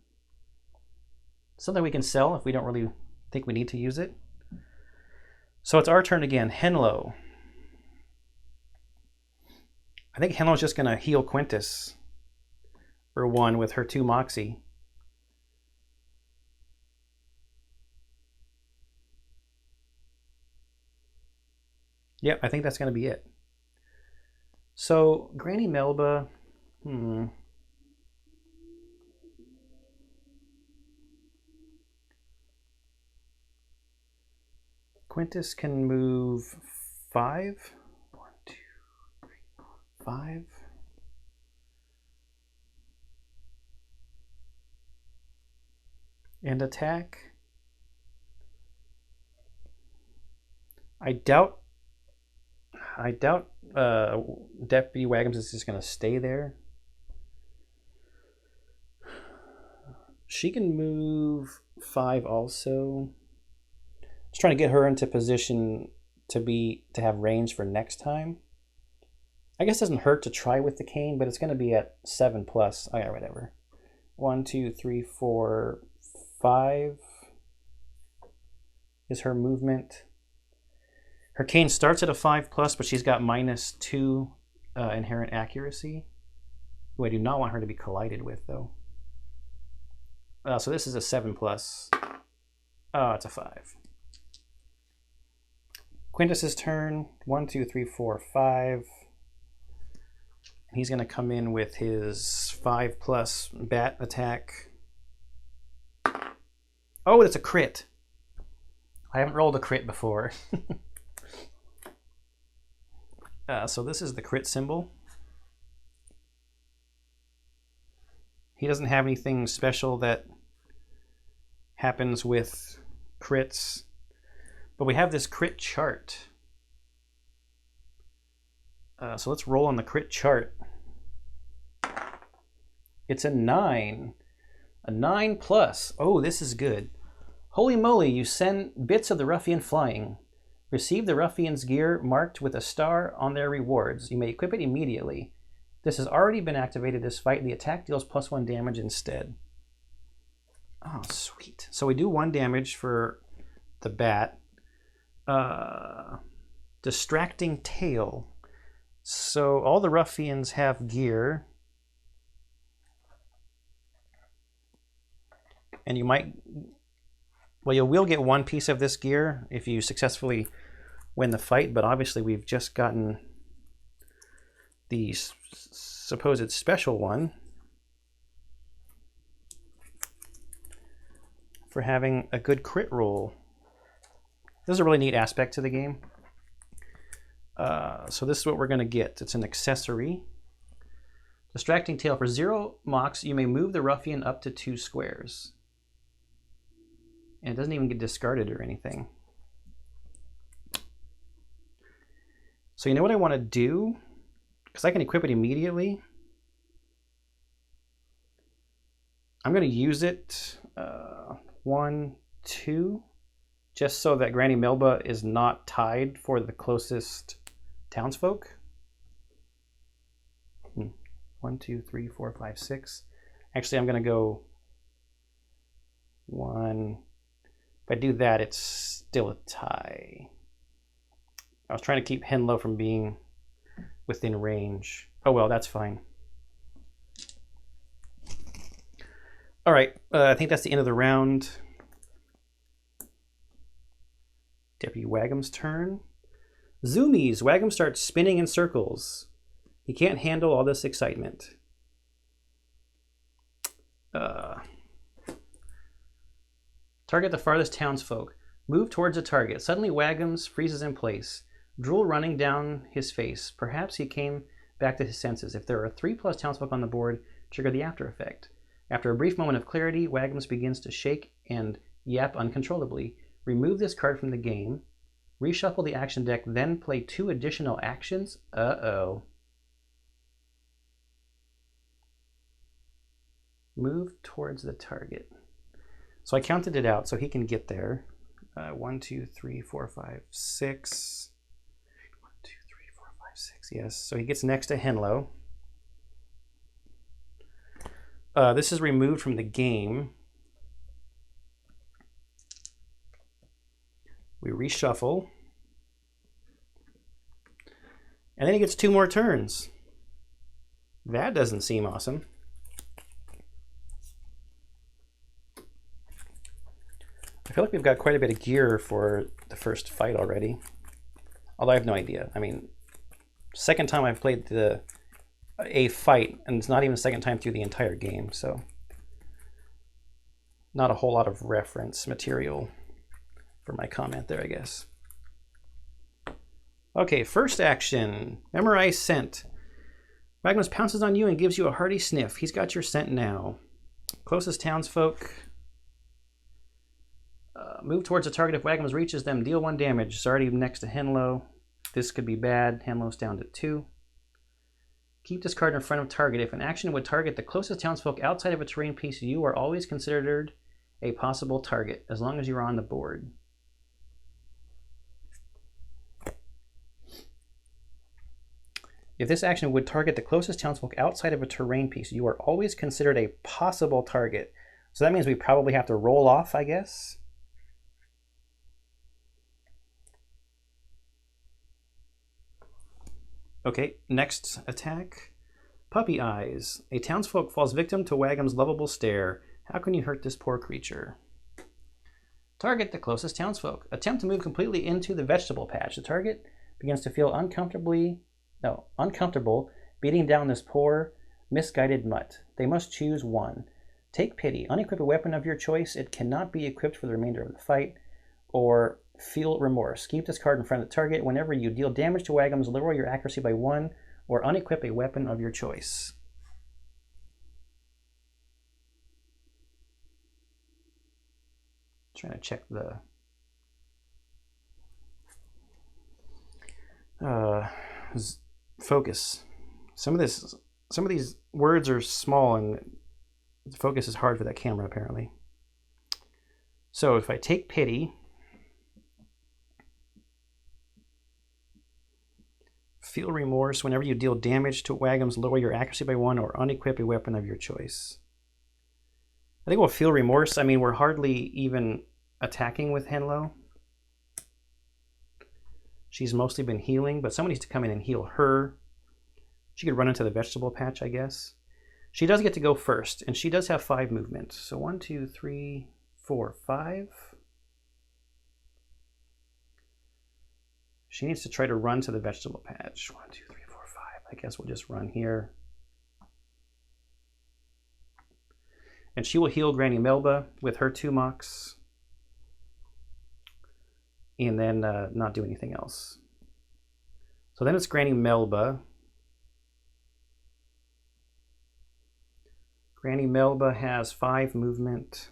Something we can sell if we don't really think we need to use it. So it's our turn again. Henlo. I think Henlo's just going to heal Quintus for 1 with her 2 Moxie. Yep, I think that's going to be it. So Granny Melba, Quintus can move 5. 1, 2, 3, 4, 5. And attack. I doubt Deputy Wagums is just going to stay there. She can move 5 also. Just trying to get her into position to have range for next time. I guess it doesn't hurt to try with the cane, but it's going to be at 7+. Oh yeah, whatever. 1, 2, 3, 4, 5 is her movement. Her cane starts at a 5+, but she's got -2 inherent accuracy, who I do not want her to be collided with, though. So this is a 7+. Oh, it's a 5. Quintus's turn. 1, 2, 3, 4, 5. He's going to come in with his 5+ bat attack. Oh, it's a crit. I haven't rolled a crit before. So this is the crit symbol. He doesn't have anything special that happens with crits, but we have this crit chart. So let's roll on the crit chart. It's a 9. A 9+. Oh, this is good. Holy moly, you send bits of the ruffian flying. Receive the ruffian's gear marked with a star on their rewards. You may equip it immediately. This has already been activated this fight. The attack deals +1 damage instead. Oh, sweet. So we do 1 damage for the bat. Distracting tail. So all the ruffians have gear. And you might... Well, you will get 1 piece of this gear if you successfully win the fight, but obviously we've just gotten the supposed special one for having a good crit roll. This is a really neat aspect to the game. So this is what we're going to get. It's an accessory. Distracting tail. For 0 mox, you may move the ruffian up to 2 squares. And it doesn't even get discarded or anything. So you know what I want to do? Because I can equip it immediately. I'm going to use it 1, 2, just so that Granny Melba is not tied for the closest townsfolk. 1, 2, 3, 4, 5, 6. Actually, I'm going to go 1. If I do that, it's still a tie. I was trying to keep Henlo from being within range. Oh well, that's fine. All right, I think that's the end of the round. Deputy Wagham's turn. Zoomies! Wagham starts spinning in circles. He can't handle all this excitement. Target the farthest townsfolk. Move towards a target. Suddenly Wagham's freezes in place, drool running down his face. Perhaps he came back to his senses. If there are 3+ townsfolk on the board, trigger the after effect. After a brief moment of clarity, Wagham's begins to shake and yap uncontrollably. Remove this card from the game. Reshuffle the action deck, then play 2 additional actions. Uh-oh. Move towards the target. So I counted it out so he can get there. 1, 2, 3, 4, 5, 6. 1, 2, 3, 4, 5, 6. Yes. So he gets next to Henlo. This is removed from the game. We reshuffle. And then he gets 2 more turns. That doesn't seem awesome. I feel like we've got quite a bit of gear for the first fight already. Although I have no idea. I mean, second time I've played a fight, and it's not even the second time through the entire game, so not a whole lot of reference material for my comment there, I guess. Okay, first action. Memorize scent. Magnus pounces on you and gives you a hearty sniff. He's got your scent now. Closest townsfolk. Move towards a target. If Wagham's reaches them, deal 1 damage. It's already next to Henlo. This could be bad. Henlo's down to 2. Keep this card in front of target. If an action would target the closest townsfolk outside of a terrain piece, you are always considered a possible target, as long as you're on the board. If this action would target the closest townsfolk outside of a terrain piece, you are always considered a possible target. So that means we probably have to roll off, I guess. Okay, next attack. Puppy Eyes. A townsfolk falls victim to Wagham's lovable stare. How can you hurt this poor creature? Target the closest townsfolk. Attempt to move completely into the vegetable patch. The target begins to feel uncomfortable beating down this poor, misguided mutt. They must choose 1. Take pity. Unequip a weapon of your choice. It cannot be equipped for the remainder of the fight. Or feel remorse. Keep this card in front of the target. Whenever you deal damage to Wagham's, lower your accuracy by 1 or unequip a weapon of your choice. Trying to check the focus. Some of these words are small and the focus is hard for that camera apparently. So if I take pity, feel remorse. Whenever you deal damage to Wagham's, lower your accuracy by 1 or unequip a weapon of your choice. I think we'll feel remorse. I mean, we're hardly even attacking with Henlo. She's mostly been healing, but someone needs to come in and heal her. She could run into the vegetable patch, I guess. She does get to go first, and she does have 5 movement. So 1, 2, 3, 4, 5. She needs to try to run to the vegetable patch. 1, 2, 3, 4, 5. I guess we'll just run here. And she will heal Granny Melba with her 2 mocks. And then not do anything else. So then it's Granny Melba. Granny Melba has 5 movement.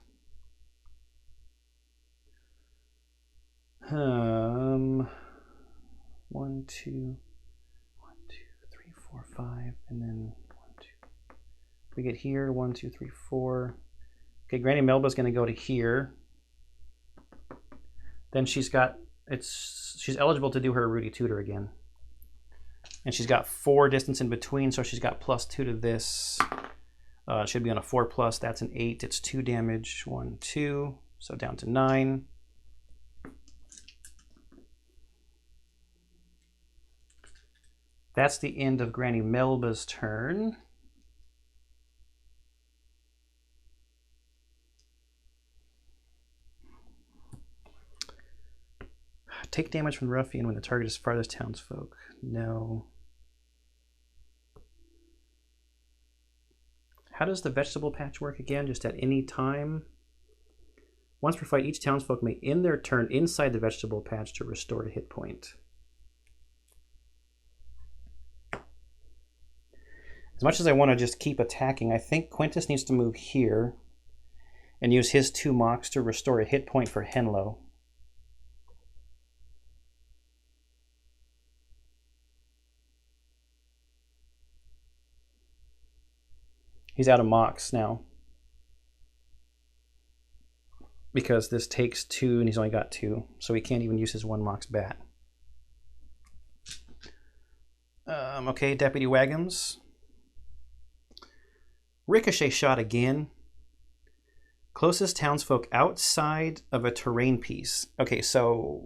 1, 2, 4, 5, and then 1, 2. We get here 1, 2, 3, 4. Okay, Granny Melba's going to go to here. Then she's eligible to do her Rudy Tutor again. And she's got 4 distance in between, so she's got +2 to this. It should be on a 4+. That's an 8. It's 2 damage. 1, 2. So down to 9. That's the end of Granny Melba's turn. Take damage from the ruffian when the target is farthest townsfolk. No. How does the vegetable patch work again? Just at any time? Once per fight, each townsfolk may end their turn inside the vegetable patch to restore a hit point. As much as I want to just keep attacking, I think Quintus needs to move here and use his 2 mocks to restore a hit point for Henlo. He's out of mocks now because this takes 2 and he's only got 2, so he can't even use his 1 mox bat. Okay, Deputy Wagons. Ricochet shot again. Closest townsfolk outside of a terrain piece. Okay, so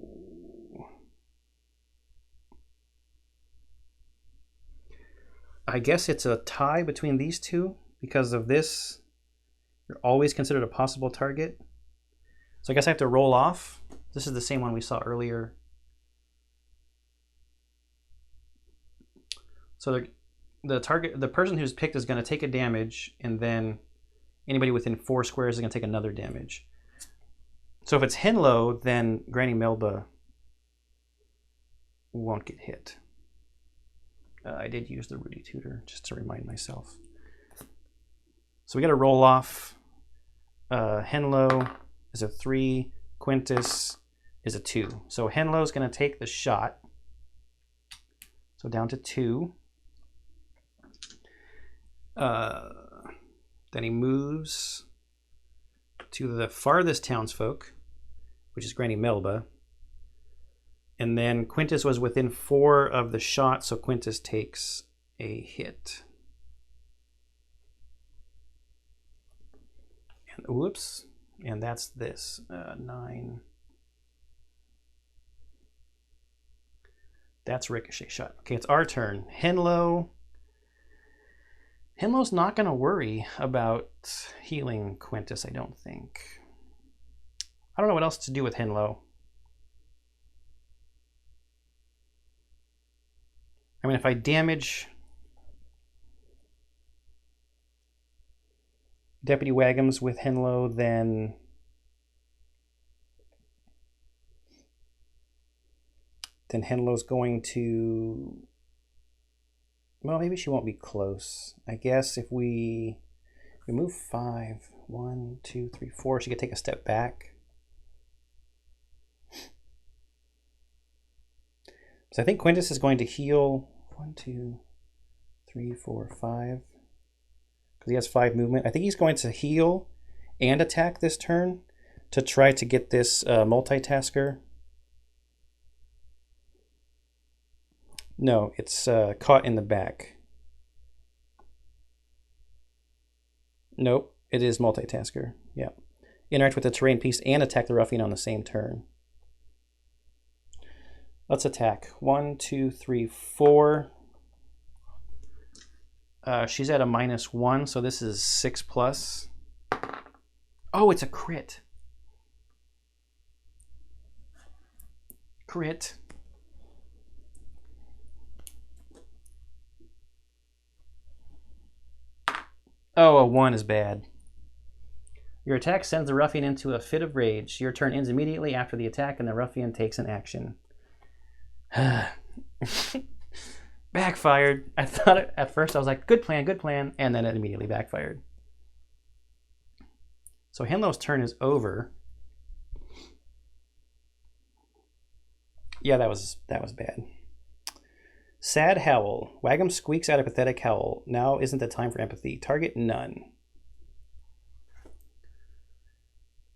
I guess it's a tie between these two. Because of this, you're always considered a possible target. So I guess I have to roll off. This is the same one we saw earlier. So the person who's picked is going to take a damage, and then anybody within 4 squares is going to take another damage. So if it's Henlo, then Granny Melba won't get hit. I did use the Rudy Tutor just to remind myself. So we got to roll off. Henlo is a 3. Quintus is a 2. So Henlo is going to take the shot. So down to 2. Then he moves to the farthest townsfolk, which is Granny Melba. And then Quintus was within 4 of the shot, so Quintus takes a hit. And whoops, and that's this, 9. That's Ricochet shot. Okay, it's our turn. Henlo's not going to worry about healing Quintus, I don't think. I don't know what else to do with Henlo. I mean, if I damage Deputy Wagons with Henlo, then Henlo's going to, well, maybe she won't be close. I guess if we move 5, 1, 2, 3, 4, she could take a step back. So I think Quintus is going to heal 1, 2, 3, 4, 5. Because he has 5 movement. I think he's going to heal and attack this turn to try to get this multitasker. No, it's caught in the back. Nope, it is multitasker. Yeah. Interact with the terrain piece and attack the ruffian on the same turn. Let's attack. 1, 2, 3, 4. She's at a -1, so this is 6+. Oh, it's a crit. Crit. Oh, a 1 is bad. Your attack sends the ruffian into a fit of rage. Your turn ends immediately after the attack, and the ruffian takes an action. Backfired. I thought it, at first I was like, good plan, and then it immediately backfired. So Henlo's turn is over. Yeah, that was bad. Sad howl. Wagum squeaks out a pathetic howl. Now isn't the time for empathy. Target none.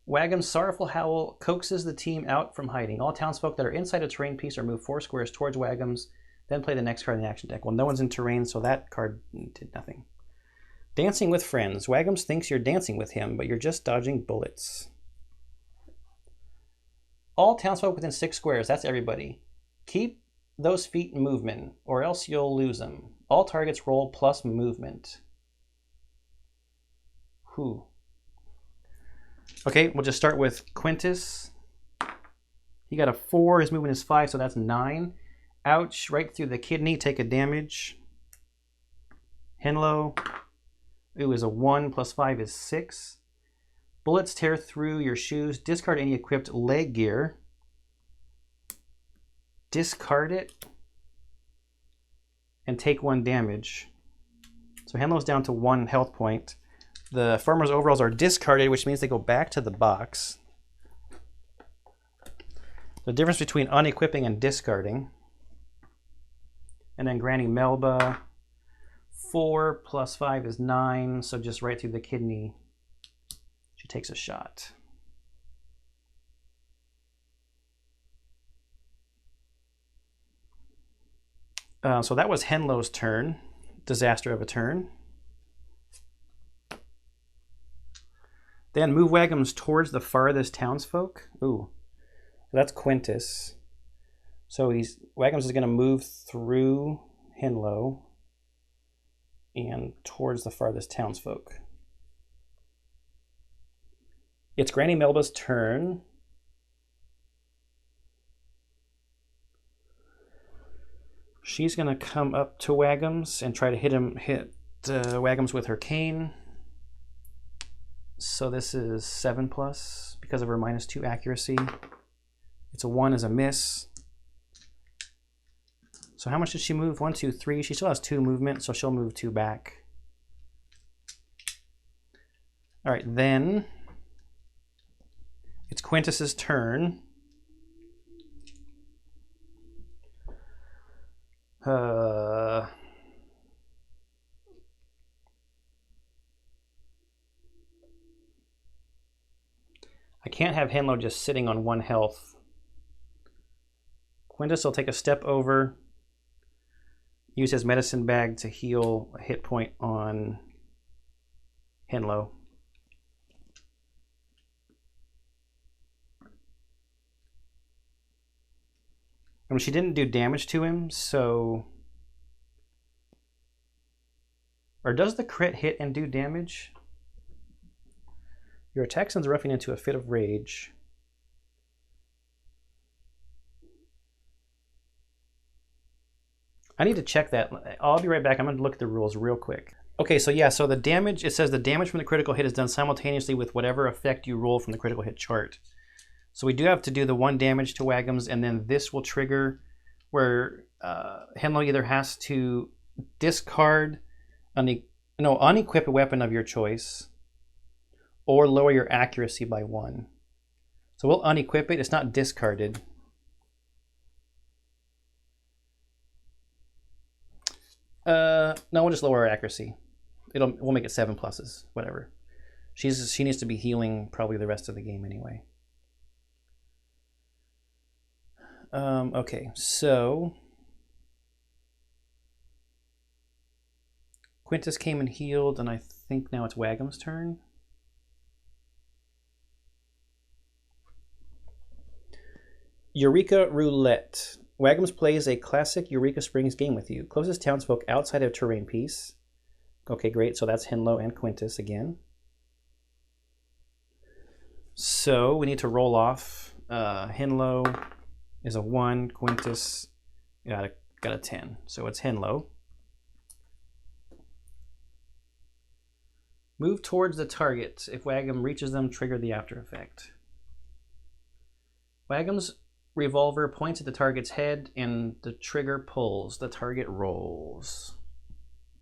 Wagum's sorrowful howl coaxes the team out from hiding. All townsfolk that are inside a terrain piece are moved 4 squares towards Wagum's, then play the next card in the action deck. Well, no one's in terrain, so that card did nothing. Dancing with friends. Wagums thinks you're dancing with him, but you're just dodging bullets. All townsfolk within 6 squares. That's everybody. Keep those feet in movement, or else you'll lose them. All targets roll plus movement. Whew. Okay, we'll just start with Quintus. He got a 4, his movement is 5, so that's 9. Ouch, right through the kidney, take a damage. Henlo, ooh, is a 1, plus 5 is 6. Bullets tear through your shoes. Discard any equipped leg gear. Discard it. And take 1 damage. So Henlo's down to 1 health point. The farmer's overalls are discarded, which means they go back to the box. The difference between unequipping and discarding. And then Granny Melba. 4 plus 5 is 9, so just right through the kidney. She takes a shot. So that was Henlo's turn. Disaster of a turn. Then move Wagums towards the farthest townsfolk. Ooh, that's Quintus. So Wagums is going to move through Henlo and towards the farthest townsfolk. It's Granny Melba's turn. She's going to come up to Wagums and try to hit Wagums with her cane. So this is 7 plus because of her -2 accuracy. It's a 1 as a miss. So how much did she move? 1, 2, 3. She still has 2 movement, so she'll move 2 back. All right, then it's Quintus's turn. I can't have Henlo just sitting on 1 health. Quintus will take a step over, use his medicine bag to heal a hit point on Henlo. I mean, she didn't do damage to him, so... Or does the crit hit and do damage? Your attack sends Ruffian into a fit of rage. I need to check that. I'll be right back. I'm going to look at the rules real quick. Okay, so yeah, so the damage, it says the damage from the critical hit is done simultaneously with whatever effect you roll from the critical hit chart. So we do have to do the 1 damage to Wagums, and then this will trigger where Henlo either has to discard, unequip a weapon of your choice, or lower your accuracy by 1. So we'll unequip it. It's not discarded. No, we'll just lower our accuracy. We'll make it 7 pluses, whatever. She needs to be healing probably the rest of the game anyway. Okay, so Quintus came and healed, and I think now it's Wagum's turn. Eureka Roulette. Wagums plays a classic Eureka Springs game with you. Closest townsfolk outside of terrain piece. Okay, great. So that's Henlo and Quintus again. So we need to roll off. Henlo is a 1. Quintus got a 10. So it's Henlo. Move towards the target. If Wagum reaches them, trigger the after effect. Wagum's revolver points at the target's head and the trigger pulls. The target rolls.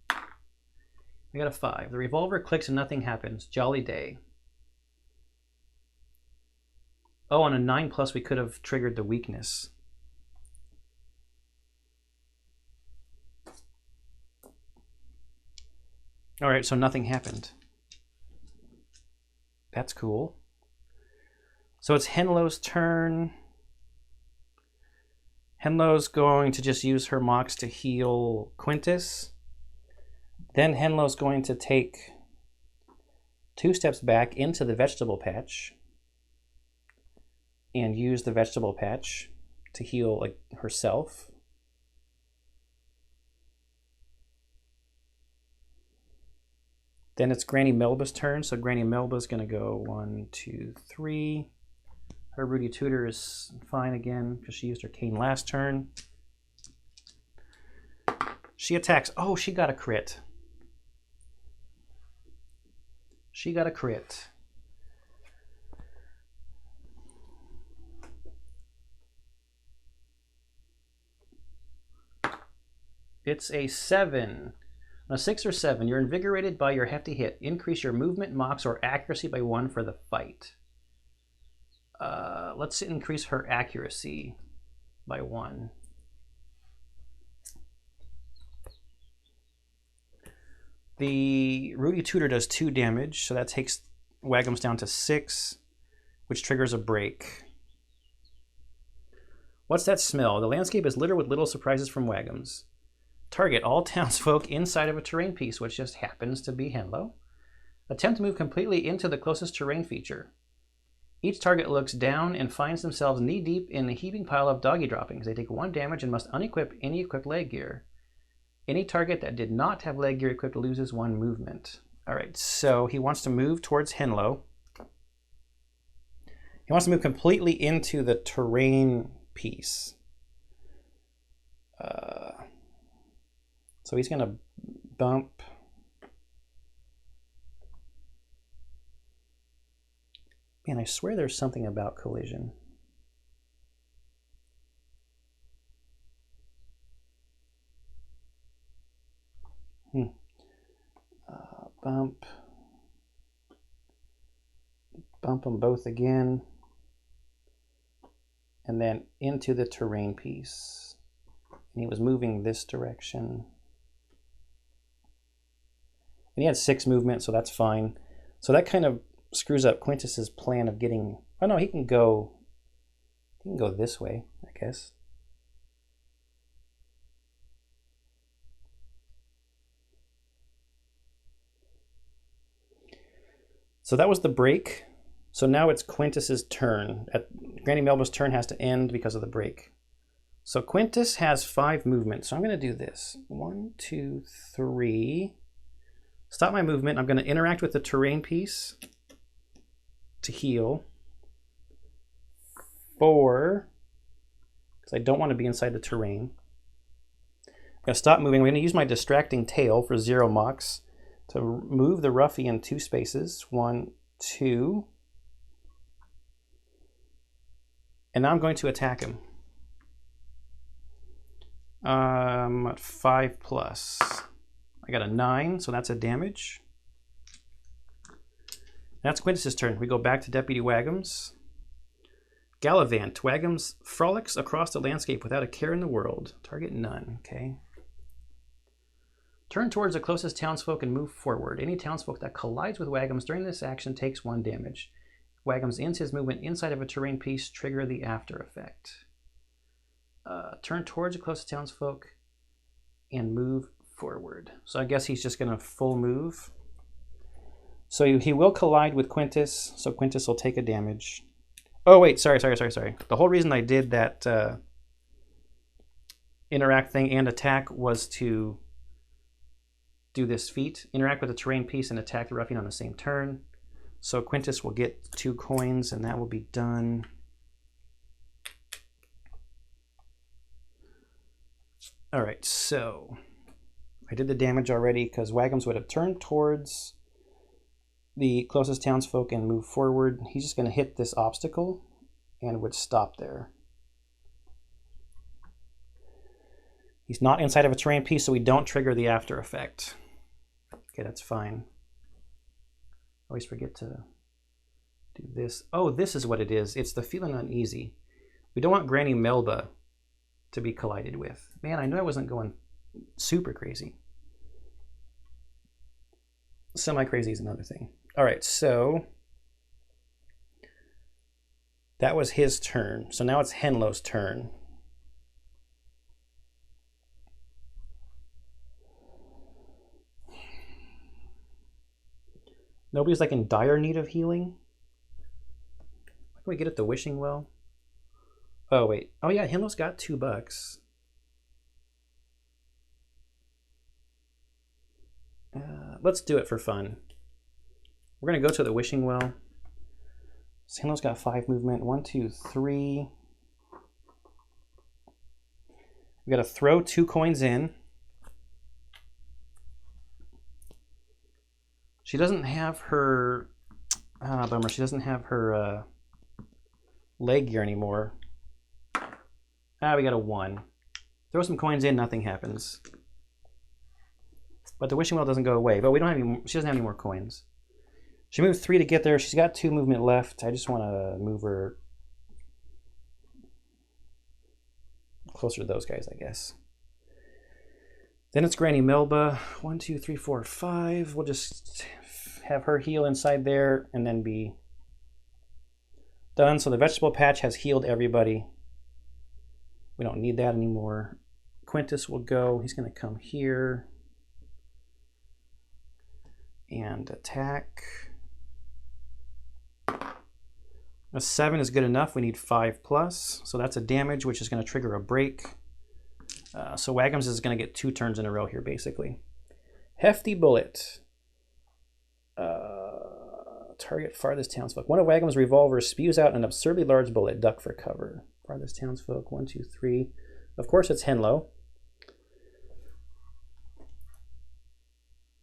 I got a 5. The revolver clicks and nothing happens. Jolly day. Oh, on a 9 plus we could have triggered the weakness. All right, so nothing happened. That's cool. So it's Henlo's turn. Henlo's going to just use her mox to heal Quintus. Then Henlo's going to take 2 steps back into the vegetable patch and use the vegetable patch to heal like herself. Then it's Granny Melba's turn, so Granny Melba's going to go 1, 2, 3. Her Rudy Tutor is fine again because she used her cane last turn. She attacks. Oh, she got a crit. She got a crit. It's a 7. On a 6 or 7, you're invigorated by your hefty hit. Increase your movement, mox, or accuracy by 1 for the fight. Let's increase her accuracy by 1. The Rudy Tutor does 2 damage, so that takes Wagham's down to 6, which triggers a break. What's that smell? The landscape is littered with little surprises from Wagham's. Target all townsfolk inside of a terrain piece, which just happens to be Henlo. Attempt to move completely into the closest terrain feature. Each target looks down and finds themselves knee-deep in a heaping pile of doggy droppings. They take 1 damage and must unequip any equipped leg gear. Any target that did not have leg gear equipped loses 1 movement. All right, so he wants to move towards Henlo. He wants to move completely into the terrain piece. So he's going to bump. Man, I swear there's something about collision. Bump. Bump them both again. And then into the terrain piece. And he was moving this direction. And he had 6 movement, so that's fine. So that kind of screws up Quintus's plan of getting... Oh no, he can go this way, I guess. So that was the break. So now it's Quintus's turn. Granny Melba's turn has to end because of the break. So Quintus has 5 movement. So I'm going to do this. 1, 2, 3. Stop my movement. I'm going to interact with the terrain piece to heal. 4, because I don't want to be inside the terrain. I'm going to stop moving. I'm going to use my distracting tail for 0 mox to move the ruffian 2 spaces. 1, 2. And now I'm going to attack him. 5 plus. I got a 9, so that's a damage. That's Quintus's turn. We go back to Deputy Wagham's. Gallivant. Wagham's frolics across the landscape without a care in the world. Target none. Okay. Turn towards the closest townsfolk and move forward. Any townsfolk that collides with Wagham's during this action takes 1 damage. Wagham's ends his movement inside of a terrain piece. Trigger the after effect. Turn towards the closest townsfolk and move forward. So I guess he's just going to full move. So he will collide with Quintus, so Quintus will take a damage. Oh wait, sorry. The whole reason I did that interact thing and attack was to do this feat. Interact with the terrain piece and attack the ruffian on the same turn. So Quintus will get 2 coins and that will be done. All right, so I did the damage already because Wagham's would have turned towards the closest townsfolk and move forward. He's just going to hit this obstacle and would stop there. He's not inside of a terrain piece, so we don't trigger the after effect. Okay, that's fine. Always forget to do this. Oh, this is what it is. It's the feeling uneasy. We don't want Granny Melba to be collided with. Man, I knew I wasn't going super crazy. Semi-crazy is another thing. All right, so that was his turn. So now it's Henlo's turn. Nobody's like in dire need of healing. How can we get at the wishing well? Oh wait. Oh yeah, Henlo's got $2. Let's do it for fun. We're gonna go to the wishing well. So Henlo's got 5 movement. 1, 2, 3. We gotta throw 2 coins in. She doesn't have her, bummer, she doesn't have her leg gear anymore. We got a 1. Throw some coins in, nothing happens. But the wishing well doesn't go away, but we don't have any, she doesn't have any more coins. She moved 3 to get there. She's got 2 movement left. I just want to move her closer to those guys, I guess. Then it's Granny Melba. 1, 2, 3, 4, 5. We'll just have her heal inside there and then be done. So the vegetable patch has healed everybody. We don't need that anymore. Quintus will go. He's going to come here and attack. A 7 is good enough. We need 5+. So that's a damage, which is going to trigger a break. So Wagums is going to get 2 turns in a row here, basically. Hefty bullet. Target farthest townsfolk. One of Wagum's revolvers spews out an absurdly large bullet. Duck for cover. Farthest townsfolk. 1, 2, 3. Of course, it's Henlo.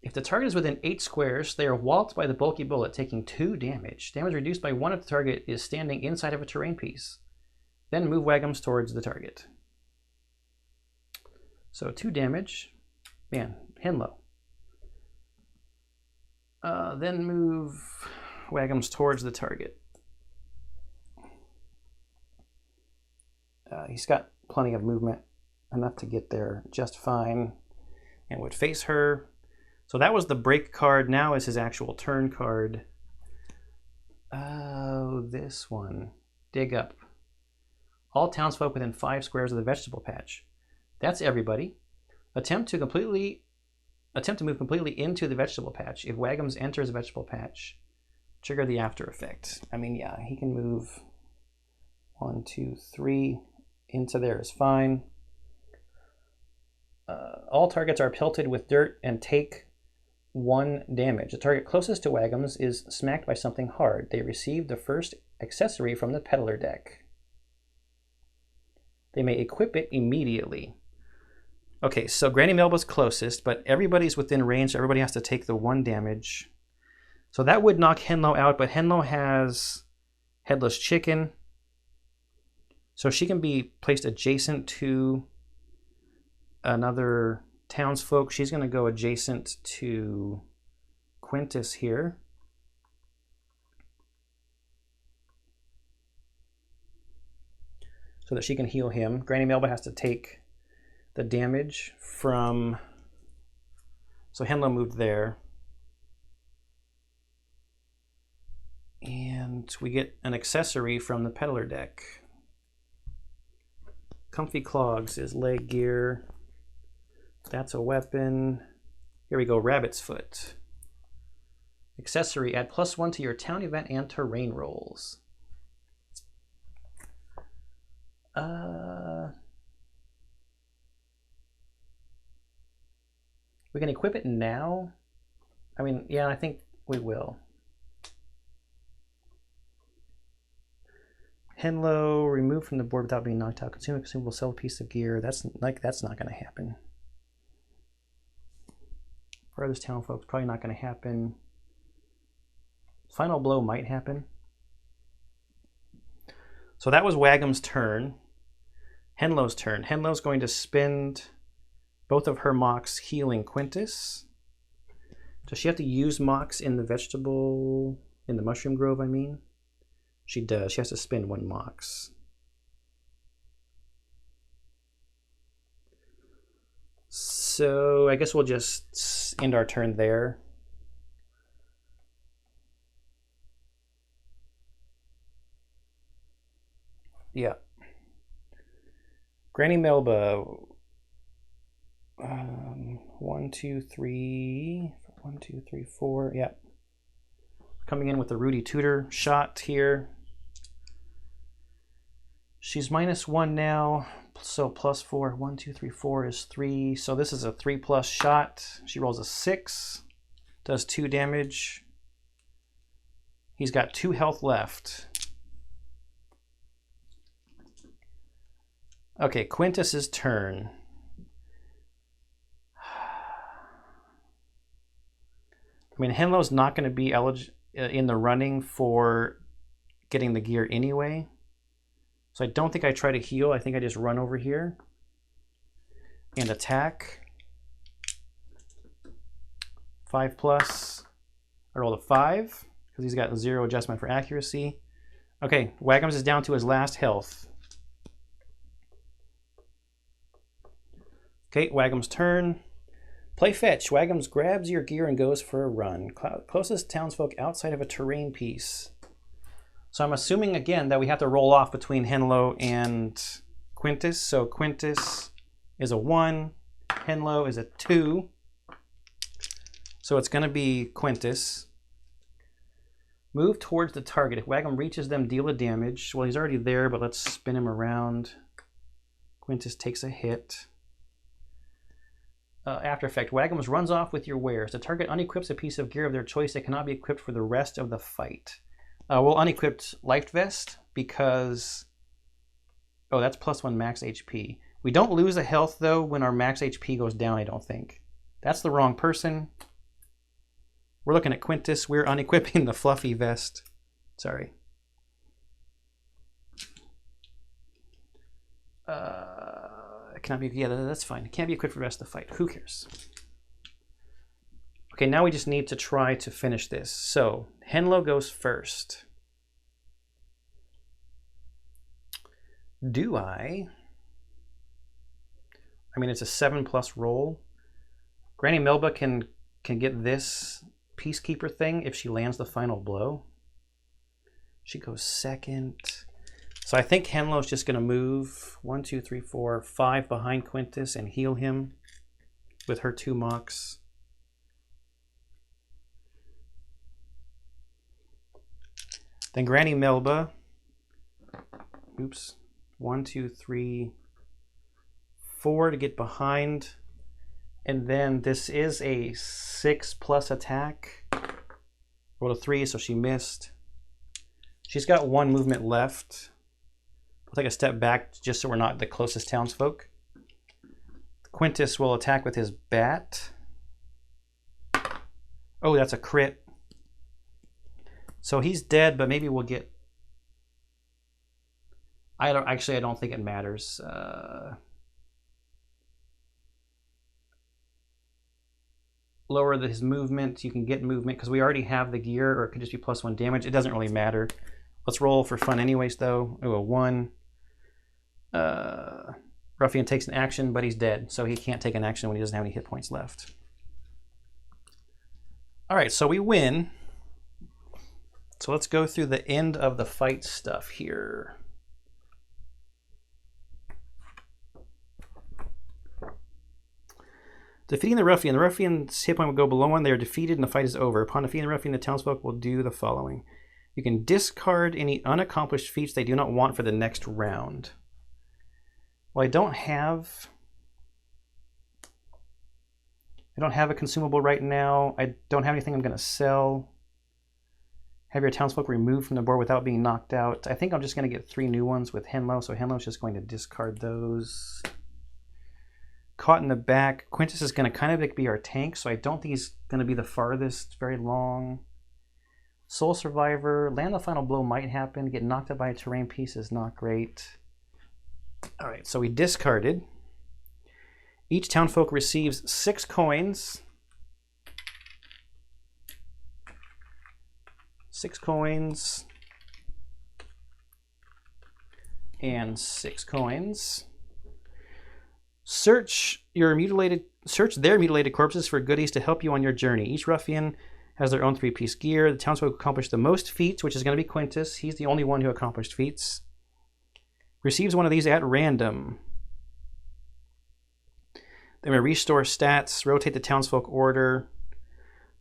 If the target is within 8 squares, they are walloped by the bulky bullet, taking 2 damage. Damage reduced by 1 if the target is standing inside of a terrain piece. Then move Wagums towards the target. So 2 damage. Man, Henlo. Then move Wagums towards the target. He's got plenty of movement, enough to get there just fine, and would face her. So that was the break card. Now is his actual turn card. Oh, this one. Dig up. All townsfolk within 5 squares of the vegetable patch. That's everybody. Attempt to move completely into the vegetable patch. If Wagums enters a vegetable patch, trigger the after effect. I mean, yeah, he can move 1, 2, 3 into there is fine. All targets are pelted with dirt and take 1 damage. The target closest to Wagums is smacked by something hard. They receive the first accessory from the peddler deck. They may equip it immediately. Okay, so Granny Melba's closest, but everybody's within range. Everybody has to take the 1 damage. So that would knock Henlo out, but Henlo has Headless Chicken. So she can be placed adjacent to another townsfolk. She's going to go adjacent to Quintus here. So that she can heal him. Granny Melba has to take the damage from... So Henlo moved there. And we get an accessory from the peddler deck. Comfy Clogs is leg gear. That's a weapon. Here we go, Rabbit's Foot. Accessory, add +1 to your town event and terrain rolls. We can equip it now. I mean, yeah, I think we will. Henlo, removed from the board without being knocked out. Consume a consumable, sell a piece of gear. That's not going to happen. Farthest town folks, probably not going to happen. Final blow might happen. So that was Wagum's turn. Henlo's turn. Henlo's going to spend both of her mocks healing Quintus. Does she have to use mocks in the vegetable, in the mushroom grove, I mean? She does. She has to spend 1 mocks. So I guess we'll just end our turn there. Yeah. Granny Melba. 1, 2, 3. 1, 2, 3, 4. Yeah. Coming in with the Rudy Tudor shot here. She's -1 now, so +4. 1, 2, 3, 4 is 3. So this is a 3+ shot. She rolls a 6, does 2 damage. He's got 2 health left. Okay, Quintus's turn. I mean, Henlo's not going to be in the running for getting the gear anyway. So I don't think I try to heal. I think I just run over here and attack. 5+. I rolled a 5 because he's got 0 adjustment for accuracy. Okay, Wagums is down to his last health. Okay, Wagum's turn. Play fetch. Wagums grabs your gear and goes for a run. Closest townsfolk outside of a terrain piece. So I'm assuming again that we have to roll off between Henlo and Quintus. So Quintus is a 1, Henlo is a 2. So it's going to be Quintus. Move towards the target. If Wagum reaches them, deal a damage. Well, he's already there, but let's spin him around. Quintus takes a hit. After effect, Wagums runs off with your wares. The target unequips a piece of gear of their choice that cannot be equipped for the rest of the fight. We'll unequip Life Vest because... Oh, that's +1 max HP. We don't lose a health, though, when our max HP goes down, I don't think. That's the wrong person. We're looking at Quintus. We're unequipping the fluffy vest. Sorry. It cannot be... Yeah, that's fine. It can't be equipped for the rest of the fight. Who cares? Okay, now we just need to try to finish this. So, Henlo goes first. Do I mean, it's a 7+ roll. Granny Melba can get this Peacekeeper thing if she lands the final blow. She goes second. So I think Henlo's just going to move 1, 2, 3, 4, 5 behind Quintus and heal him with her 2 mocks. Then Granny Melba. Oops. 1, 2, 3, 4 to get behind. And then this is a 6+ attack. Rolled a 3, so she missed. She's got 1 movement left. We'll take a step back just so we're not the closest townsfolk. Quintus will attack with his bat. Oh, that's a crit. So he's dead, but maybe we'll get... I don't think it matters. Lower his movement. You can get movement because we already have the gear, or it could just be +1 damage. It doesn't really matter. Let's roll for fun anyways, though. Oh, a 1. Ruffian takes an action, but he's dead, so he can't take an action when he doesn't have any hit points left. All right, so we win. So let's go through the end of the fight stuff here. Defeating the Ruffian. The Ruffian's hit point will go below 1. They are defeated and the fight is over. Upon defeating the Ruffian, the townsfolk will do the following. You can discard any unaccomplished feats they do not want for the next round. Well, I don't have a consumable right now. I don't have anything I'm going to sell. Have your townsfolk removed from the board without being knocked out. I think I'm just going to get 3 new ones with Henlo, so Henlo's just going to discard those. Caught in the back. Quintus is going to kind of be our tank, so I don't think he's going to be the farthest very long. Soul Survivor. Land the final blow might happen. Get knocked out by a terrain piece is not great. All right, so we discarded. Each townfolk receives 6 coins. 6 coins. And 6 coins. Search their mutilated corpses for goodies to help you on your journey. Each ruffian has their own 3-piece gear. The townsfolk accomplish the most feats, which is going to be Quintus. He's the only one who accomplished feats. Receives one of these at random. Then we restore stats, rotate the townsfolk order,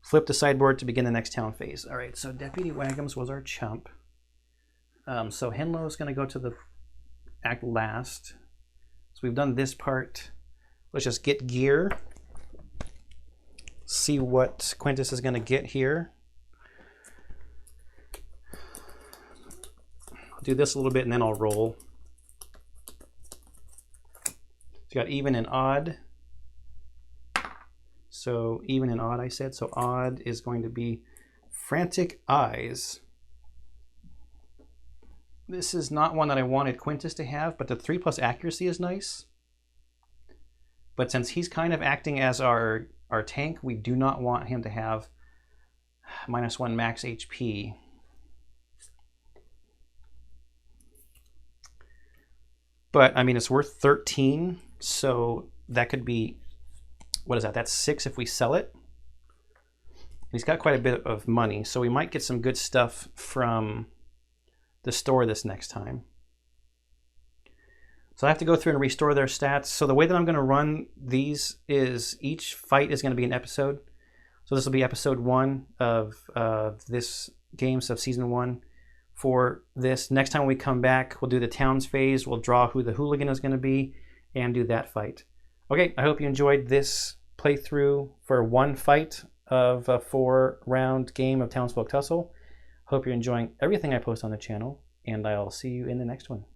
flip the sideboard to begin the next town phase. All right, so Deputy Wagums was our chump. So Henlo is going to go to the act last. So we've done this part. Let's just get gear. See what Quintus is going to get here. I'll do this a little bit and then I'll roll. So you got even and odd. So even and odd I said. So odd is going to be Frantic Eyes. This is not one that I wanted Quintus to have, but the 3+ accuracy is nice. But since he's kind of acting as our tank, we do not want him to have -1 max HP. But I mean, it's worth 13, so that could be, what is that? That's 6 if we sell it. He's got quite a bit of money, so we might get some good stuff from the store this next time. So I have to go through and restore their stats. So the way that I'm going to run these is each fight is going to be an episode. So this will be episode 1 of this games of season 1. For this, next time we come back, we'll do the towns phase. We'll draw who the hooligan is going to be and do that fight. Okay, I hope you enjoyed this playthrough for one fight of a 4-round game of Townsfolk Tussle. Hope you're enjoying everything I post on the channel, and I'll see you in the next one.